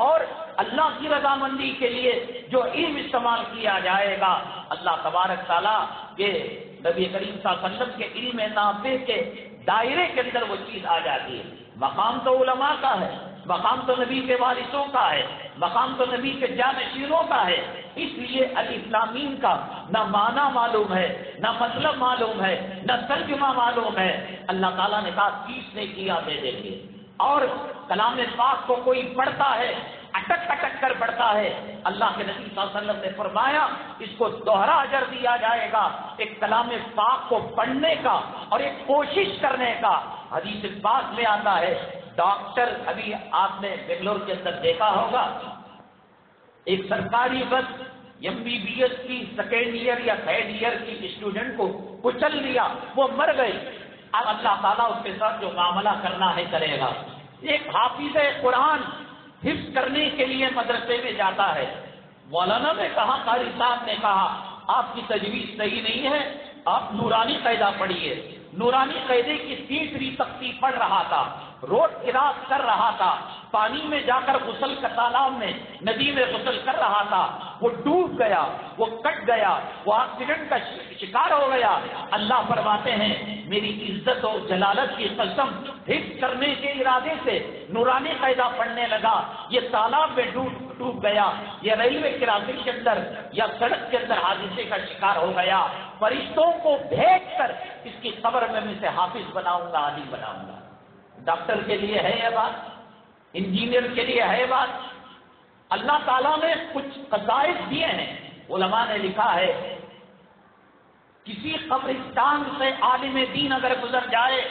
اور اللہ کی رضامندی کے لیے جو علم استعمال کیا جائے گا، اللہ تبارک تعالیٰ کے نبی کریم صلی اللہ علیہ وسلم کے علم نافع کے دائرے کے اندر وہ چیز آ جاتی ہے۔ مقام تو علماء کا ہے، مقام تو نبی کے وارثوں کا ہے، مقام تو نبی کے جانشینوں کا ہے۔ اس لیے الف لام میم کا نہ معنی معلوم ہے، نہ مطلب معلوم ہے، نہ ترجمہ معلوم ہے۔ اللہ تعالیٰ نے کہا 30 نے کیا دے دیں گے۔ اور کلام پاک کو کوئی پڑھتا ہے، اٹک اٹک کر پڑھتا ہے، اللہ کے نبی صلی اللہ علیہ وسلم نے فرمایا اس کو دوہرا اجر دیا جائے گا، ایک کلام پاک کو پڑھنے کا اور ایک کوشش کرنے کا۔ حدیث پاک میں آتا ہے، ڈاکٹر، ابھی آپ نے بنگلور کے اندر دیکھا ہوگا، ایک سرکاری بس MBBS کی 2nd ایئر یا 3rd ایئر کی اسٹوڈنٹ کو کچل لیا، وہ مر گئی۔ اب اللہ تعالیٰ اس کے ساتھ جو معاملہ کرنا ہے کرے گا۔ ایک حافظ قرآن حفظ کرنے کے لیے مدرسے میں جاتا ہے، مولانا نے کہا، قاری صاحب نے کہا آپ کی تجویز صحیح نہیں ہے، آپ نورانی قاعدہ پڑھیے۔ نورانی قاعدے کی 3ری تختی پڑھ رہا تھا، روڈ کراس کر رہا تھا، پانی میں جا کر غسل کا تالاب میں، ندی میں غسل کر رہا تھا، وہ ڈوب گیا، وہ کٹ گیا، وہ ایکسیڈنٹ کا شکار ہو گیا۔ اللہ فرماتے ہیں میری عزت و جلالت کی قسم، حفظ کرنے کے ارادے سے نورانی قاعدہ پڑھنے لگا، یہ تالاب میں ڈوب گیا، یہ ریلوے کراسنگ کے اندر یا سڑک کے اندر حادثے کا شکار ہو گیا۔ فرشتوں کو بھیج کر اس کی قبر میں اسے حافظ بناؤں گا، عالم بناؤں گا۔ ڈاکٹر کے لیے ہے یہ بات، انجینئر کے لیے ہے بات۔ اللہ تعالیٰ نے کچھ قصائد دیے ہیں، علماء نے لکھا ہے کسی قبرستان سے عالم دین اگر گزر جائے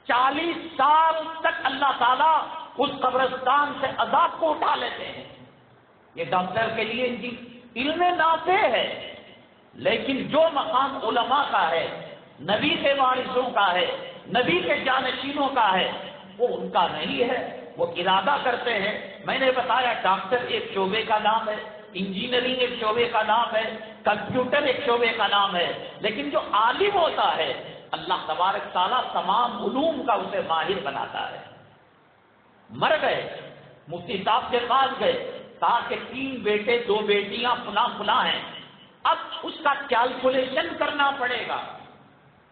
40 سال تک اللہ تعالیٰ اس قبرستان سے عذاب کو اٹھا لیتے ہیں۔ یہ ڈاکٹر کے لیے علم نافع ہے، لیکن جو مقام علماء کا ہے، نبی کے وارثوں کا ہے، نبی کے جانشینوں کا ہے، وہ ان کا نہیں ہے۔ وہ ارادہ کرتے ہیں. میں نے بتایا ڈاکٹر ایک شعبے کا نام ہے, انجینئرنگ ایک شعبے کا نام ہے, کمپیوٹر ایک شعبے کا نام ہے, لیکن جو عالم ہوتا ہے اللہ تبارک تعالیٰ تمام علوم کا اسے ماہر بناتا ہے. مر گئے, مفتی صاحب کے پاس گئے, کہا کہ 3 بیٹے 2 بیٹیاں فلاں ہیں, اب اس کا کیلکولیشن کرنا پڑے گا,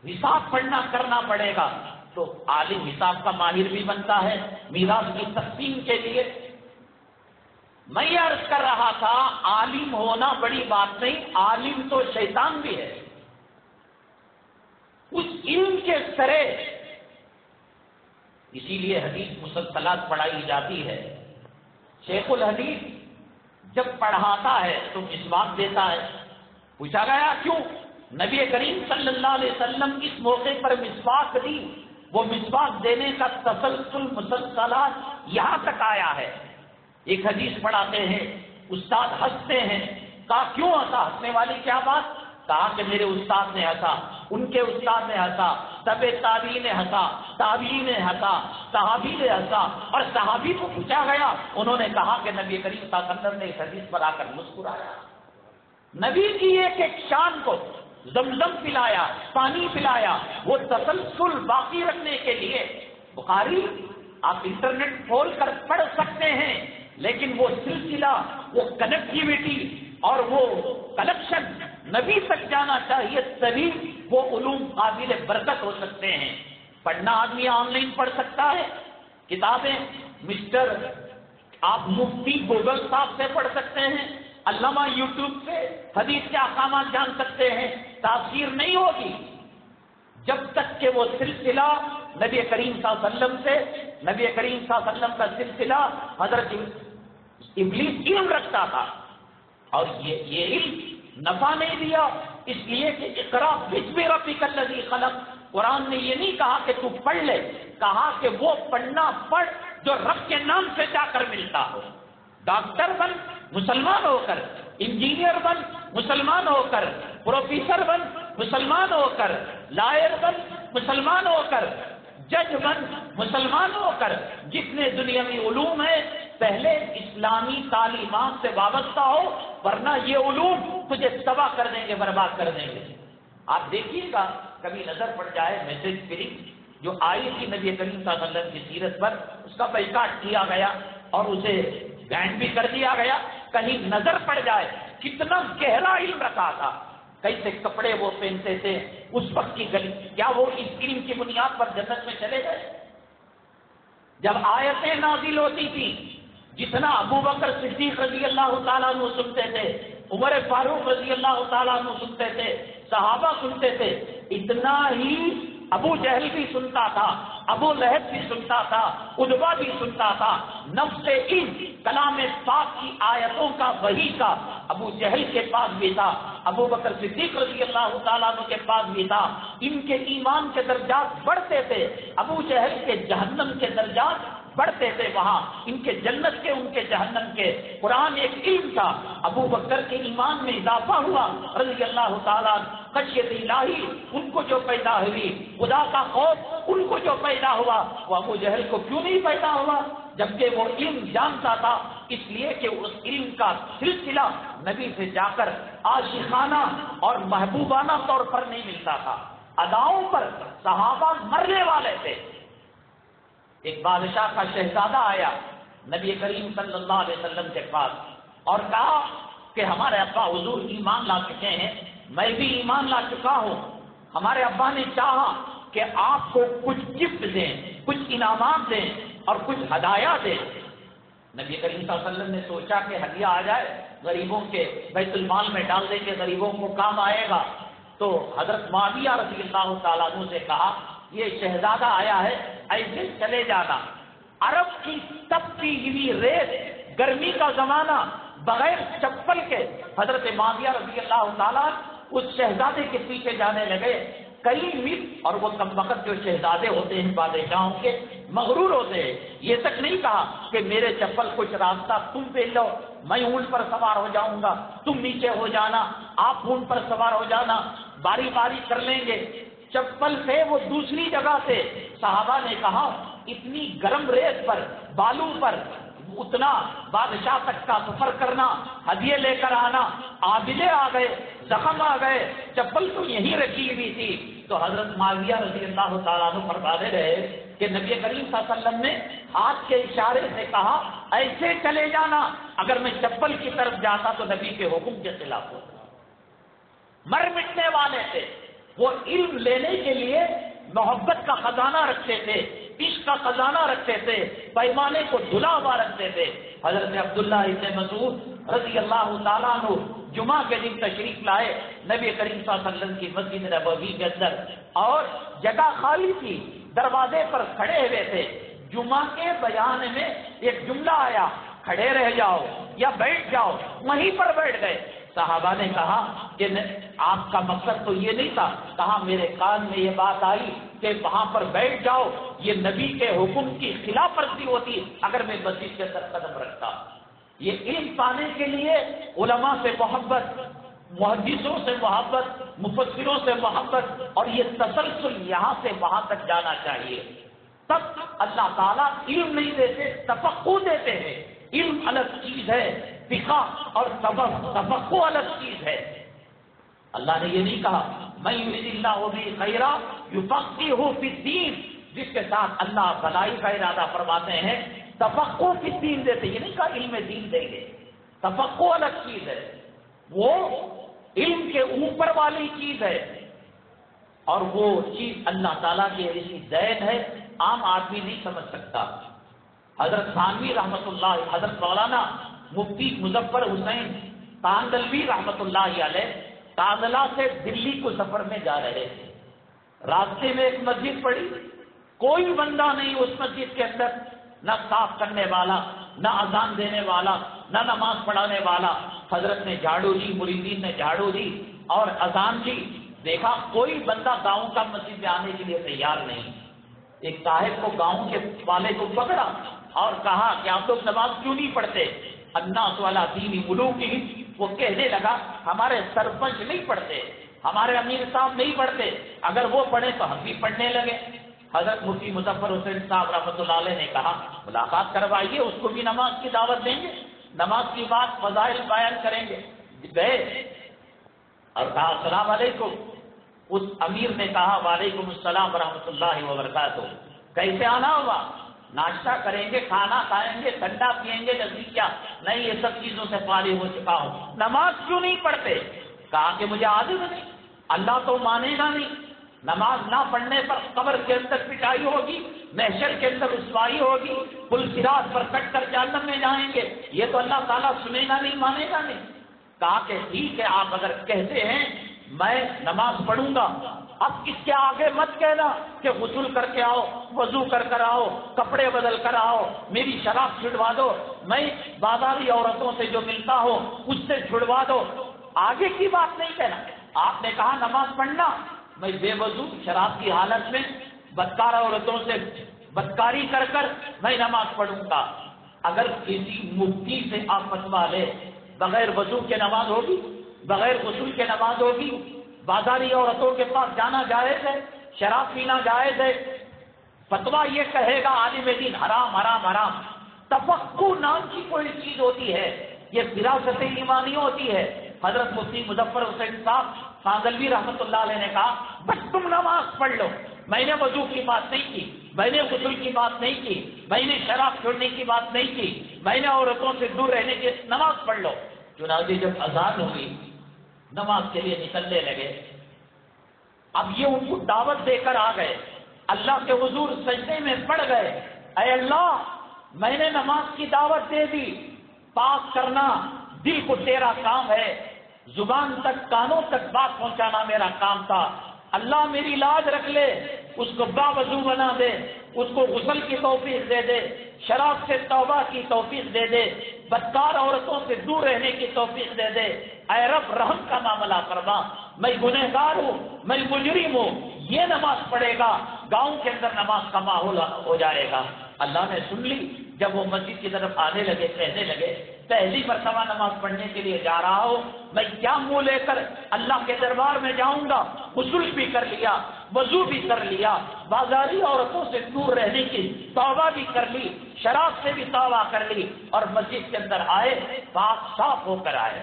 حساب پڑھنا کرنا پڑے گا. تو عالم حساب کا ماہر بھی بنتا ہے میراث کی تقسیم کے لیے. میں یہ عرض کر رہا تھا عالم ہونا بڑی بات نہیں, عالم تو شیطان بھی ہے. اس علم کے سرے اسی لیے حدیث مسلسلات پڑھائی جاتی ہے. شیخ الحدیث جب پڑھاتا ہے تو مسواک دیتا ہے. پوچھا گیا کیوں؟ نبی کریم صلی اللہ علیہ وسلم اس موقع پر مسواک دی. وہ مسواک دینے کا تسلسل مسلسلات یہاں تک آیا ہے. ایک حدیث پڑھاتے ہیں, استاد ہنستے ہیں. کہا کیوں ہنسا؟ ہنسنے والی کیا بات؟ کہا کہ میرے استاد نے ہنسا, ان کے استاد نے ہنسا, تبع تابعی نے ہنسا, تابعی نے ہنسا, صحابی نے ہنسا, اور صحابی کو پوچھا گیا, انہوں نے کہا کہ نبی کریم صلی اللہ علیہ وسلم نے اس حدیث پر آ کر مسکرایا. نبی کی ایک ایک شان کو زمزم پلایا, پانی پلایا, وہ تسلسل باقی رکھنے کے لیے. بخاری آپ انٹرنیٹ کھول کر پڑھ سکتے ہیں, لیکن وہ سلسلہ, وہ کنیکٹیوٹی اور وہ کنیکشن نبی تک جانا چاہیے, تبھی وہ علوم قابل برکت ہو سکتے ہیں. پڑھنا آدمی آن لائن پڑھ سکتا ہے, کتابیں مسٹر آپ مفتی گوگل صاحب سے پڑھ سکتے ہیں, علامہ یوٹیوب سے حدیث کے احکامات جان سکتے ہیں. تاثیر نہیں ہوگی جب تک کہ وہ سلسلہ نبی کریم صلی اللہ علیہ وسلم سے, نبی کریم صلی اللہ علیہ وسلم کا سلسلہ حضرت ابلیس علم رکھتا تھا, اور یہ علم نفع نہیں دیا, اس لیے کہ اقرا بسم ربک الذی خلق. قرآن نے یہ نہیں کہا کہ تو پڑھ لے, کہا کہ وہ پڑھنا پڑھ جو رب کے نام سے جا کر ملتا ہو. ڈاکٹر بن مسلمان ہو کر, انجینئر بن مسلمان ہو کر, پروفیسر بن مسلمان ہو کر, لائر بن مسلمان ہو کر, جج بن مسلمان ہو کر. جتنے دنیاوی علوم ہیں پہلے اسلامی تعلیمات سے وابستہ ہو, ورنہ یہ علوم تجھے تباہ کر دیں گے, برباد کر دیں گے. آپ دیکھیے گا کبھی نظر پڑ جائے میسج فلم جو آئی تھی نبی کریم صلی اللہ علیہ وسلم کی سیرت پر, اس کا بائیکاٹ کیا گیا اور اسے بینڈ بھی کر دیا گیا. کہیں نظر پڑ جائے کتنا گہرا علم رکھا تھا, کیسے کپڑے وہ پہنتے تھے اس وقت کی گلی. کیا وہ اس علم کی بنیاد پر جنت میں چلے گئے؟ جب آیتیں نازل ہوتی تھی, جتنا ابو بکر صدیق رضی اللہ تعالیٰ عنہ سنتے تھے, عمر فاروق رضی اللہ تعالیٰ عنہ سنتے تھے, صحابہ سنتے تھے, اتنا ہی ابو جہل بھی سنتا تھا, ابو لہب بھی سنتا تھا, عتبہ بھی سنتا تھا. نفس علم کلام پاک کی آیتوں کا وحی کا ابو جہل کے پاس بھی تھا, ابو بکر صدیق رضی اللہ تعالیٰ عنہ کے پاس بھی تھا. ان کے ایمان کے درجات بڑھتے تھے, ابو جہل کے جہنم کے درجات بڑھتے تھے. وہاں ان کے جنت کے, ان کے جہنم کے. قرآن ایک علم تھا, ابو بکر کے ایمان میں اضافہ ہوا رضی اللہ تعالیٰ. خشیت الہی ان کو جو پیدا ہوئی, خدا کا خوف ان کو جو پیدا ہوا, وہ ابو جہل کو کیوں نہیں پیدا ہوا؟ جبکہ وہ علم جانتا تھا, اس لیے کہ اس علم کا سلسلہ نبی سے جا کر عاشقانہ اور محبوبانہ طور پر نہیں ملتا تھا, اداؤں پر صحابہ مرنے والے تھے. ایک بادشاہ کا شہزادہ آیا نبی کریم صلی اللہ علیہ وسلم کے پاس اور کہا کہ ہمارے ابا حضور ایمان لا چکے ہیں, میں بھی ایمان لا چکا ہوں. ہمارے ابا نے چاہا کہ آپ کو کچھ گفٹ دیں, کچھ انعامات دیں اور کچھ ہدایہ دیں. نبی کریم صلی اللہ علیہ وسلم نے سوچا کہ ہدیہ آ جائے, غریبوں کے بیت المال میں ڈال دیں کہ غریبوں کو کام آئے گا. تو حضرت معاویہ رضی اللہ تعالیٰ عنہ سے کہا یہ شہزادہ آیا ہے, ایسے چلے جانا. عرب کی تپتی ہوئی ریت, گرمی کا زمانہ, بغیر چپل کے حضرت معاویہ رضی اللہ تعالیٰ اس شہزادے کے پیچھے جانے لگے. کئی میل, اور وہ کم وقت جو شہزادے ہوتے ہیں بادشاہوں کے مغرور ہوتے ہیں, یہ تک نہیں کہا کہ میرے چپل کچھ راستہ تم پہ لو, میں اونٹ پر سوار ہو جاؤں گا, تم نیچے ہو جانا, آپ اونٹ پر سوار ہو جانا, باری باری کر لیں گے. چپل سے وہ دوسری جگہ سے. صحابہ نے کہا اتنی گرم ریت پر، بالو پر اتنا بادشاہ تک کا سفر کرنا، ہدیے لے کر آنا، آبلے آ گئے، زخم آ گئے، چپل تو یہیں رکھی ہوئی تھی. تو حضرت معاویہ رضی اللہ تعالیٰ عنہ فرماتے رہے کہ نبی کریم صلی اللہ علیہ وسلم نے ہاتھ کے اشارے سے کہا ایسے چلے جانا، اگر میں چپل کی طرف جاتا تو نبی کے حکم کے خلاف ہوتا. مر مٹنے والے تھے وہ، علم لینے کے لیے محبت کا خزانہ رکھتے تھے، عشق کا خزانہ رکھتے تھے، پیمانے کو دھلا ہوا رکھتے تھے. حضرت عبداللہ ابن مسعود رضی اللہ تعالیٰ عنہ جمعہ کے دن تشریف لائے نبی کریم صلی اللہ علیہ وسلم کی مسجد نبوی کے اندر، اور جگہ خالی تھی، دروازے پر کھڑے ہوئے تھے. جمعہ کے بیان میں ایک جملہ آیا کھڑے رہ جاؤ یا بیٹھ جاؤ، وہیں پر بیٹھ گئے. صحابہ نے کہا کہ آپ کا مقصد تو یہ نہیں تھا. کہا میرے کان میں یہ بات آئی کہ وہاں پر بیٹھ جاؤ، یہ نبی کے حکم کی خلاف ورزی ہوتی اگر میں مسجد کے اندر قدم رکھتا. یہ علم پانے کے لیے علماء سے محبت، محدثوں سے محبت، مفسروں سے محبت، اور یہ تسلسل یہاں سے وہاں تک جانا چاہیے. تب اللہ تعالیٰ علم نہیں دیتے، تفقہ دیتے ہیں. علم الگ چیز ہے، فقہ اور تفقہ الگ چیز ہے. اللہ نے یہ نہیں کہا من یرید اللہ بہ خیرا یفقہہ فی الدین، جس کے ساتھ اللہ بھلائی کا ارادہ فرماتے ہیں تفقہ فی الدین دیتے. یہ نہیں کہا علم دین دیں گے، تفقہ الگ چیز ہے، وہ علم کے اوپر والی چیز ہے، اور وہ چیز اللہ تعالیٰ کی ایسی دین ہے عام آدمی نہیں سمجھ سکتا. حضرت تھانوی رحمۃ اللہ، حضرت مولانا مفتی مظفر حسین تاندلوی رحمۃ اللہ علیہ تازلہ سے دلی کو سفر میں جا رہے تھے. راستے میں ایک مسجد پڑی، کوئی بندہ نہیں اس مسجد کے اندر، نہ صاف کرنے والا، نہ اذان دینے والا، نہ نماز پڑھانے والا. حضرت نے جھاڑو دی، مریدین نے جھاڑو دی اور اذان دی. دیکھا کوئی بندہ گاؤں کا مسجد میں آنے کے لیے تیار نہیں. ایک صاحب کو گاؤں کے والے کو پکڑا اور کہا کہ آپ لوگ نماز کیوں نہیں پڑھتے؟ الناس علی دین ملوکہم. وہ کہنے لگا ہمارے سرپنچ نہیں پڑھتے، ہمارے امیر صاحب نہیں پڑھتے، اگر وہ پڑھے تو ہم بھی پڑھنے لگے. حضرت مفتی مظفر حسین صاحب رحمۃ اللہ علیہ نے کہا ملاقات کروائیے، اس کو بھی نماز کی دعوت دیں گے، نماز کی بات فضائل بیان کریں گے. گئے اور کہا السلام علیکم. اس امیر نے کہا وعلیکم السلام ورحمۃ اللہ وبرکاتہ. کیسے آنا ہوگا؟ ناشتہ کریں گے، کھانا کھائیں گے، ٹھنڈا پیئیں گے، نزدیکیا نہیں، یہ سب چیزوں سے فارغ ہو چکا ہوں. نماز کیوں نہیں پڑھتے؟ کہا کہ مجھے عادت نہیں، اللہ تو مانے گا نہیں. نماز نہ پڑھنے پر قبر کے اندر پٹائی ہوگی، محشر کے اندر رسوائی ہوگی، پل صراط پر کٹ کر جہنم میں جائیں گے. یہ تو اللہ تعالیٰ سنے گا نہیں، مانے گا نہیں. کہا کہ ٹھیک ہے، آپ اگر کہتے ہیں میں نماز پڑھوں گا، اب اس کے آگے مت کہنا کہ غسل کر کے آؤ، وضو کر آؤ، کپڑے بدل کر آؤ، میری شراب چھڑوا دو، میں بازاری عورتوں سے جو ملتا ہوں اس سے چھڑوا دو. آگے کی بات نہیں کہنا. آپ نے کہا نماز پڑھنا، میں بے وضو شراب کی حالت میں بدکار عورتوں سے بدکاری کر میں نماز پڑھوں گا. اگر کسی مفتی سے آپ فتویٰ لے بغیر وضو کے نماز ہوگی، بغیر غسل کے نماز ہوگی، بازاری عورتوں کے پاس جانا جائز ہے، شراب پینا جائز ہے، فتویٰ یہ کہے گا عالم دین حرام حرام حرام. تفقہ نام کی کوئی چیز ہوتی ہے، یہ فراست ایمانی ہوتی ہے. حضرت مفتی مظفر حسین صاحب تاندلوی رحمۃ اللہ علیہ نے کہا بس تم نماز پڑھ لو، میں نے وضو کی بات نہیں کی، میں نے غسل کی بات نہیں کی، میں نے شراب چھوڑنے کی بات نہیں کی، میں نے عورتوں سے دور رہنے کی، نماز پڑھ لو. چنانچہ جب اذان ہوئی نماز کے لیے نکلنے لگے. اب یہ ان کو دعوت دے کر آ گئے، اللہ کے حضور سجدے میں پڑ گئے. اے اللہ، میں نے نماز کی دعوت دے دی، پاک کرنا دل کو تیرا کام ہے، زبان تک کانوں تک بات پہنچانا میرا کام تھا. اللہ میری لاج رکھ لے، اس کو باوضو بنا دے، اس کو غسل کی توفیق دے دے، شراب سے توبہ کی توفیق دے دے، بدکار عورتوں سے دور رہنے کی توفیق دے دے. اے رب رحم کا معاملہ فرما، میں گنہگار ہوں، میں مجرم ہوں. یہ نماز پڑھے گا، گاؤں کے اندر نماز کا ماحول ہو جائے گا. اللہ نے سن لی. جب وہ مسجد کی طرف آنے لگے، کہنے لگے پہلی مرتبہ نماز پڑھنے کے لیے جا رہا ہو، میں کیا منہ لے کر اللہ کے دربار میں جاؤں گا؟ غسل بھی کر لیا، وضو بھی کر لیا، بازاری عورتوں سے دور رہنے کی توبہ بھی کر لی، شراب سے بھی توبہ کر لی، اور مسجد کے اندر آئے پاک صاف ہو کر آئے۔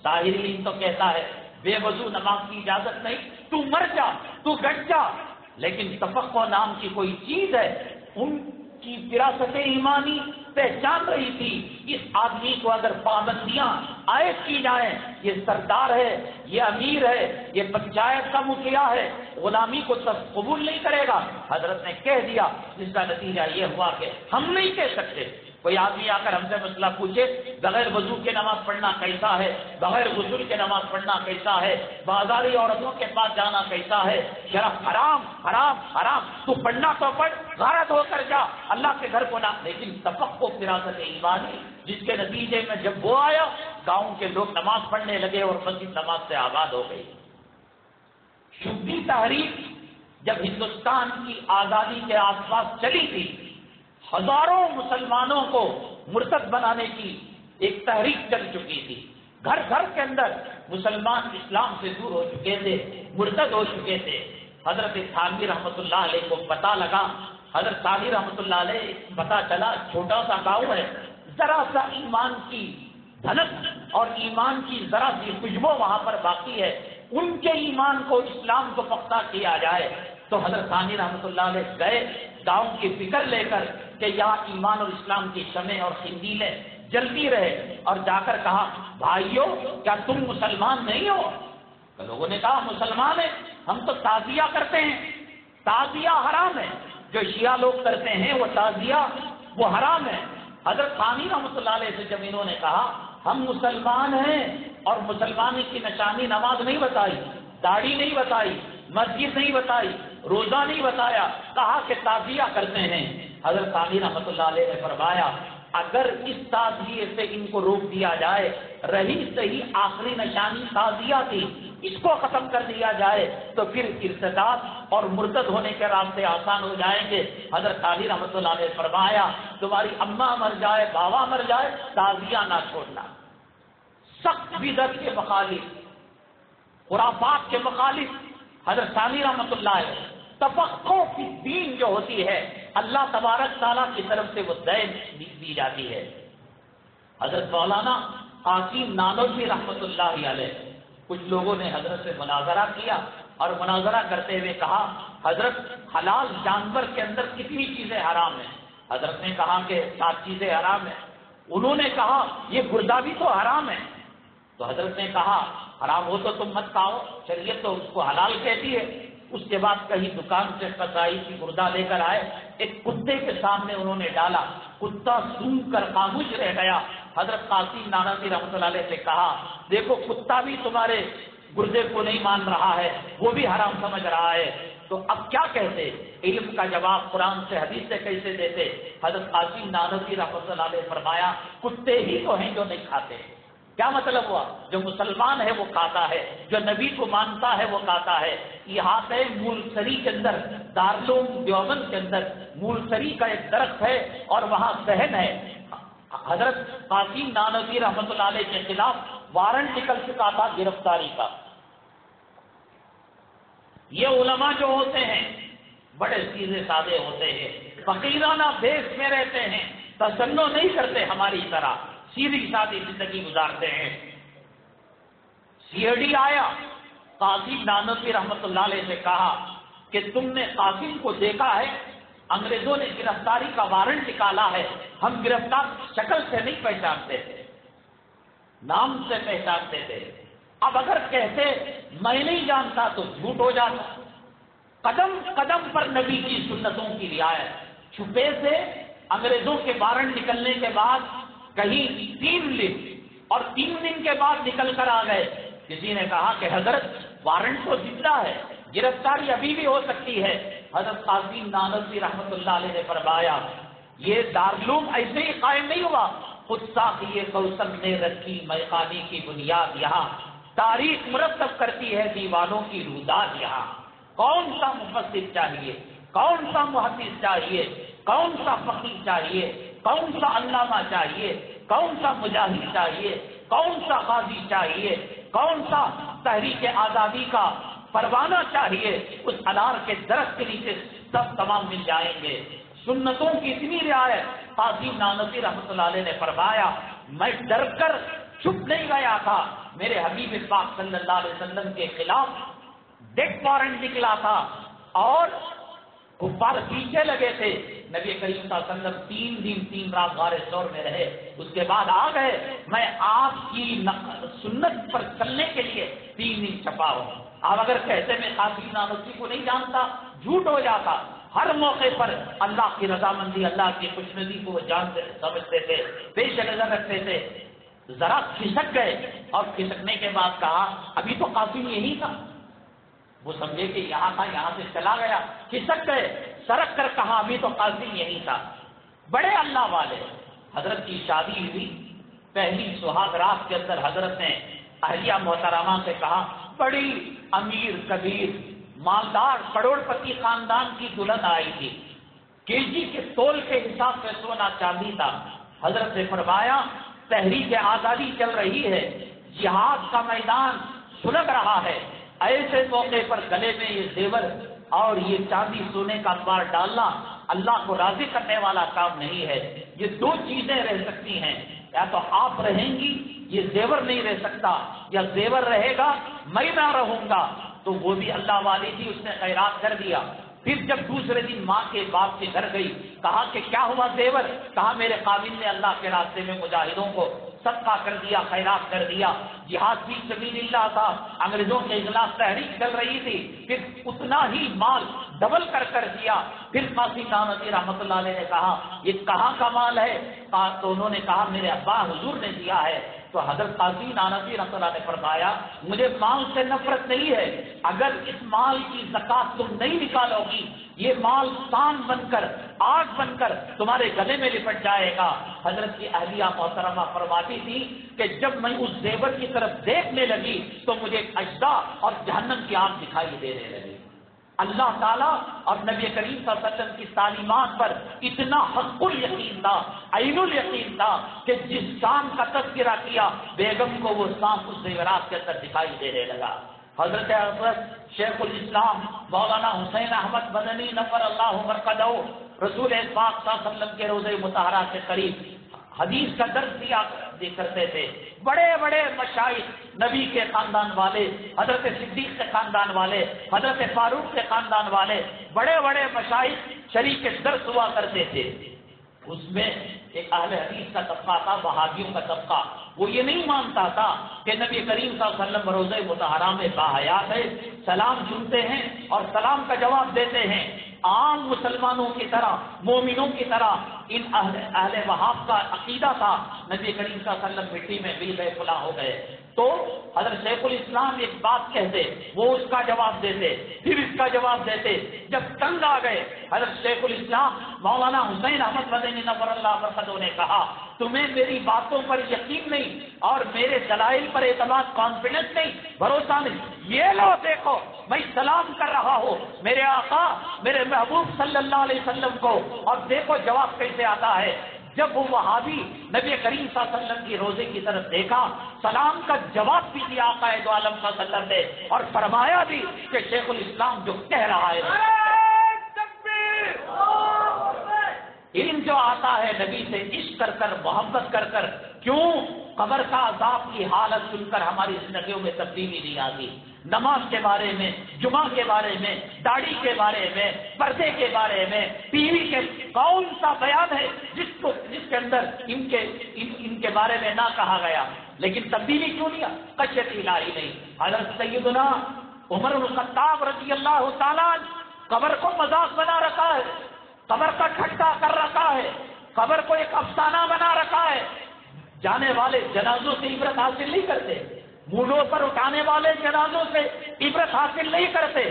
ظاہری تو کہتا ہے بے وضو نماز کی اجازت نہیں، تو مر جا، تو گٹ جا، لیکن تفقہ نام کی کوئی چیز ہے، ان کی فراست ایمانی پہچان رہی تھی اس آدمی کو اگر پابندیاں عائد کی جائیں، یہ سردار ہے، یہ امیر ہے، یہ پنچایت کا مکھیا ہے، غلامی کو سب قبول نہیں کرے گا۔ حضرت نے کہہ دیا، جس کا نتیجہ یہ ہوا کہ ہم نہیں کہہ سکتے۔ کوئی آدمی آ کر ہم سے مسئلہ پوچھے بغیر وضو کے نماز پڑھنا کیسا ہے، بغیر غسل کے نماز پڑھنا کیسا ہے، بازاری عورتوں کے پاس جانا کیسا ہے، شرف حرام حرام حرام، تو پڑھنا تو پڑھ، غارت ہو کر جا، اللہ کے گھر کو نہ۔ لیکن تفقہ فراست ایمانی، جس کے نتیجے میں جب وہ آیا گاؤں کے لوگ نماز پڑھنے لگے اور مسجد نماز سے آباد ہو گئی۔ شبھی تحریک جب ہندوستان کی آزادی کے آس پاس چلی تھی، ہزاروں مسلمانوں کو مرتد بنانے کی ایک تحریک چل چکی تھی، گھر گھر کے اندر مسلمان اسلام سے دور ہو چکے تھے، مرتد ہو چکے تھے۔ حضرت تھانوی رحمۃ اللہ علیہ کو پتہ لگا، حضرت تھانوی رحمۃ اللہ علیہ پتہ چلا چھوٹا سا گاؤں ہے، ذرا سا ایمان کی دھنک اور ایمان کی ذرا سی خوشبو وہاں پر باقی ہے، ان کے ایمان کو اسلام کو پختہ کیا جائے۔ تو حضرت ثانی رحمۃ اللہ علیہ گئے گاؤں کی فکر لے کر کہ یہاں ایمان اور اسلام کی شمع اور قندیلیں جلتی رہے، اور جا کر کہا بھائیو کیا تم مسلمان نہیں ہو؟ تو لوگوں نے کہا مسلمان ہیں، ہم تو تعزیہ کرتے ہیں۔ تعزیہ حرام ہے، جو شیعہ لوگ کرتے ہیں وہ تعزیہ وہ حرام ہے۔ حضرت ثانی رحمۃ اللہ علیہ سے جب انہوں نے کہا ہم مسلمان ہیں اور مسلمانی کی نشانی نماز نہیں بتائی، داڑھی نہیں بتائی، مسجد نہیں بتائی، روزہ نہیں بتایا، کہا کہ تعزیہ کرتے ہیں۔ حضرت ثانی رحمۃ اللہ علیہ نے فرمایا اگر اس تعزیے سے ان کو روک دیا جائے، رہی صحیح آخری نشانی تعزیہ تھی، اس کو ختم کر دیا جائے تو پھر ارتداد اور مرتد ہونے کے راستے آسان ہو جائیں گے۔ حضرت ثانی رحمۃ اللہ علیہ نے فرمایا تمہاری اماں مر جائے، بابا مر جائے، تعزیہ نہ چھوڑنا۔ سخت بدعت کے مخالف، خرافات کے مخالف حضرت ثانی رحمۃ اللہ علیہ تفقہ فی الدین جو ہوتی ہے اللہ تبارک تعالیٰ کی طرف سے وہ دین دی جاتی ہے۔ حضرت مولانا قاسم نانوتوی رحمۃ اللہ علیہ کچھ لوگوں نے حضرت سے مناظرہ کیا اور مناظرہ کرتے ہوئے کہا حضرت حلال جانور کے اندر کتنی چیزیں حرام ہیں؟ حضرت نے کہا کہ 7 چیزیں حرام ہیں۔ انہوں نے کہا یہ گردہ بھی تو حرام ہے۔ تو حضرت نے کہا حرام ہو تو تم مت کھاؤ، شریعت تو اس کو حلال کہتی ہے۔ اس کے بعد کہیں دکان سے قصائی کی گردہ لے کر آئے، ایک کتے کے سامنے انہوں نے ڈالا، کتا سونگ کر خاموش رہ گیا۔ حضرت قاسم نانوتوی رحمۃ اللہ علیہ سے کہا دیکھو کتا بھی تمہارے گردے کو نہیں مان رہا ہے، وہ بھی حرام سمجھ رہا ہے، تو اب کیا کہتے؟ علم کا جواب قرآن سے حدیث سے کیسے دیتے؟ حضرت قاسم نانوتوی رحمۃ اللہ علیہ فرمایا کتے ہی تو ہیں جو نہیں کھاتے۔ کیا مطلب ہوا؟ جو مسلمان ہے وہ کھاتا ہے، جو نبی کو مانتا ہے وہ کھاتا ہے۔ احاطہ مولسری کے اندر، دارالعلوم دیوبند کے اندر مولسری کا ایک درخت ہے اور وہاں صحن ہے۔ حضرت قاسم نانوتوی رحمۃ اللہ علیہ کے خلاف وارنٹ نکل چکا تھا گرفتاری کا۔ یہ علماء جو ہوتے ہیں بڑے سیدھے سادے ہوتے ہیں، فقیرانہ بیس میں رہتے ہیں، تسنع نہیں کرتے ہماری طرح، سیدھی سادی زندگی گزارتے ہیں۔ CID آیا، قاسم نانوتوی رحمۃ اللہ علیہ سے کہا کہ تم نے قاسم کو دیکھا ہے؟ انگریزوں نے گرفتاری کا وارنٹ نکالا ہے، ہم گرفتار شکل سے نہیں پہچانتے تھے، نام سے پہچانتے تھے، اب اگر کہتے میں نہیں جانتا تو جھوٹ ہو جاتا۔ قدم قدم پر نبی کی سنتوں کی رعایت، چھپے سے انگریزوں کے وارنٹ نکلنے کے بعد کہیں 3 دن اور 3 دن کے بعد نکل کر آ گئے۔ کسی نے کہا کہ حضرت وارنٹ تو زندہ ہے، گرفتاری ابھی بھی ہو سکتی ہے۔ حضرت قاسم نانوتوی رحمۃ اللہ علیہ نے فرمایا یہ دارالعلوم ایسے ہی قائم نہیں ہوا، خود ساقی کوثر نے رکھی میخانے کی بنیاد یہاں، تاریخ مرتب کرتی ہے دیوانوں کی روداد یہاں۔ کون سا مفسر چاہیے، کون سا محدث چاہیے، کون سا فقیہ چاہیے، کون سا علامہ چاہیے، کون سا مجاہد چاہیے، کون سا غازی چاہیے، کون سا تحریک آزادی کا پروانہ چاہیے، اس انار کے درخت کے نیچے سب تمام مل جائیں گے۔ سنتوں کی اتنی رعایت قاضی نانوتوی رحمۃ اللہ علیہ نے فرمایا، میں ڈر کر چھپ نہیں گیا تھا، میرے حبیب پاک صلی اللہ علیہ وسلم کے خلاف ڈیتھ وارنٹ نکلا تھا اور کفار پیچھے لگے تھے۔ نبی کریم صلی اللہ علیہ وسلم 3 دن 3 رات غار ثور میں رہے، اس کے بعد آ گئے، میں آپ کی سنت پر چلنے کے لیے 3 دن چھپا ہوں۔ آپ اگر کہتے میں قاضی نانوتوی کو نہیں جانتا، جھوٹ ہو جاتا۔ ہر موقع پر اللہ کی رضامندی، اللہ کی خوشنودی کو وہ جانتے سمجھتے تھے، پیش نظر رکھتے تھے۔ ذرا کھسک گئے اور کھسکنے کے بعد کہا ابھی تو قاسم یہی تھا، وہ سمجھے کہ یہاں تھا، یہاں سے چلا گیا، کھسک گئے، سرک کر کہا ابھی تو قاسم یہی تھا۔ بڑے اللہ والے، حضرت کی شادی ہوئی، پہلی سہاگ رات کے اندر حضرت نے اہلیہ محترمہ سے کہا، بڑی امیر کبیر مالدار کروڑ پتی خاندان کی دلہن آئی تھی، کے جی کے تول کے حساب سے سونا چاندی تھا۔ حضرت نے فرمایا تحریک آزادی چل رہی ہے، جہاد کا میدان سلگ رہا ہے، ایسے موقع پر گلے میں یہ زیور اور یہ چاندی سونے کا انبار ڈالنا اللہ کو راضی کرنے والا کام نہیں ہے۔ یہ 2 چیزیں رہ سکتی ہیں، یا تو آپ رہیں گی، یہ زیور نہیں رہ سکتا، یا زیور رہے گا میں نہ رہوں گا۔ تو وہ بھی اللہ والی تھی، اس نے خیرات کر دیا۔ پھر جب دوسرے دن ماں کے باپ کے گھر گئی، کہا کہ کیا ہوا زیور؟ کہا میرے قابل نے اللہ کے راستے میں مجاہدوں کو صدقہ کر دیا، خیرات کر دیا، جہاد فی سبیل اللہ تھا، انگریزوں کے خلاف تحریک چل رہی تھی، پھر اتنا ہی مال ڈبل کر دیا۔ پھر قاضی نانوتوی رحمۃ اللہ علیہ نے کہا یہ کہاں کا مال ہے؟ تو انہوں نے کہا میرے ابا حضور نے دیا ہے۔ تو حضرت قاضی نانوتوی رحمۃ اللہ نے فرمایا مجھے مال سے نفرت نہیں ہے، اگر اس مال کی زکات تم نہیں نکالو گی، یہ مال سان بن کر، آگ بن کر تمہارے گلے میں لپٹ جائے گا۔ حضرت کی اہلیہ محترمہ فرماتی تھی کہ جب میں اس زیور کی طرف دیکھنے لگی تو مجھے اجزا اور جہنم کی آگ دکھائی دینے لگی۔ اللہ تعالیٰ اور نبی کریم صلی اللہ علیہ وسلم کی تعلیمات پر اتنا حق الیقین تھا، عین الیقین تھا کہ جس شام کا تذکرہ کیا بیگم کو وہ شام اس زیورات کے اندر دکھائی دینے لگا۔ حضرت شیخ الاسلام مولانا حسین احمد مدنی نفر اللہ مرقدہ رسول پاک صلی اللہ علیہ وسلم کے روضہ مطہرہ کے قریب حدیث کا درس دیا کرتے تھے۔ بڑے بڑے مشائخ نبی کے خاندان والے، حضرت صدیق کے خاندان والے، حضرت فاروق کے خاندان والے، بڑے بڑے مشائخ شریک درس ہوا کرتے تھے۔ اس میں ایک اہل حدیث کا طبقہ تھا، وہابیوں کا طبقہ، وہ یہ نہیں مانتا تھا کہ نبی کریم صلی اللہ علیہ وسلم روضہ مطہرہ میں باحیات ہے، سلام سنتے ہیں اور سلام کا جواب دیتے ہیں، عام مسلمانوں کی طرح، مومنوں کی طرح۔ ان اہل وہاب کا عقیدہ تھا نبی کریم صلی اللہ علیہ وسلم مٹی میں مل گئے، فلاں ہو گئے۔ تو حضرت شیخ الاسلام ایک بات کہتے، وہ اس کا جواب دیتے، پھر اس کا جواب دیتے۔ جب تنگ آ گئے حضرت شیخ الاسلام مولانا حسین احمد مدنی نور اللہ مرقدہ نے کہا تمہیں میری باتوں پر یقین نہیں اور میرے دلائل پر اعتماد، کانفیڈنس نہیں، بھروسہ نہیں، یہ لو دیکھو میں سلام کر رہا ہوں میرے آقا میرے محبوب صلی اللہ علیہ وسلم کو، اور دیکھو جواب کیسے آتا ہے۔ جب وہ وہابی نبی کریم صلی اللہ علیہ وسلم کی روزے کی طرف دیکھا، سلام کا جواب بھی دیا آقا دو عالم صلی اللہ علیہ وسلم نے، اور فرمایا بھی کہ شیخ الاسلام جو کہہ رہا ہے، علم جو آتا ہے نبی سے عشق کر کر، محبت کر کر، کیوں قبر کا عذاب کی حالت سن کر ہماری زندگیوں میں تبدیلی نہیں آتی؟ نماز کے بارے میں، جمعہ کے بارے میں، داڑھی کے بارے میں، پردے کے بارے میں، بیوی کے کون سا بیان ہے جس کے اندر ان کے بارے میں نہ کہا گیا؟ لیکن تبدیلی کیوں نہیں؟ خشیت الہی نہیں۔ حضرت سیدنا عمر بن الخطاب رضی اللہ تعالیٰ قبر کو مذاق بنا رکھا ہے، قبر کا ٹھٹا کر رکھا ہے، قبر کو ایک افسانہ بنا رکھا ہے۔ جانے والے جنازوں سے عبرت حاصل نہیں کرتے، مونڈوں پر اٹھانے والے جنازوں سے عبرت حاصل نہیں کرتے۔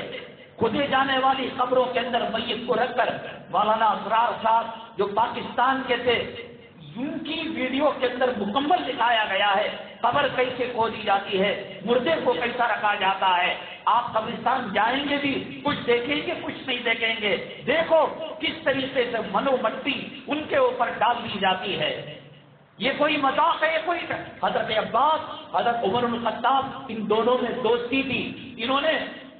کھدے جانے والی قبروں کے اندر میت کو رکھ کر مولانا اسرار صاحب جو پاکستان کے تھے، ان کی ویڈیو کے اندر مکمل دکھایا گیا ہے قبر کیسے کھودی جاتی ہے، مردے کو کیسا رکھا جاتا ہے۔ آپ قبرستان جائیں گے بھی کچھ دیکھیں گے، کچھ نہیں دیکھیں گے۔ دیکھو کس طریقے سے منو مٹی ان کے اوپر ڈال دی جاتی ہے۔ یہ کوئی مذاق ہے؟ یہ کوئی حضرت عباس، حضرت عمر بن الخطاب، ان دونوں میں دوستی تھی. انہوں نے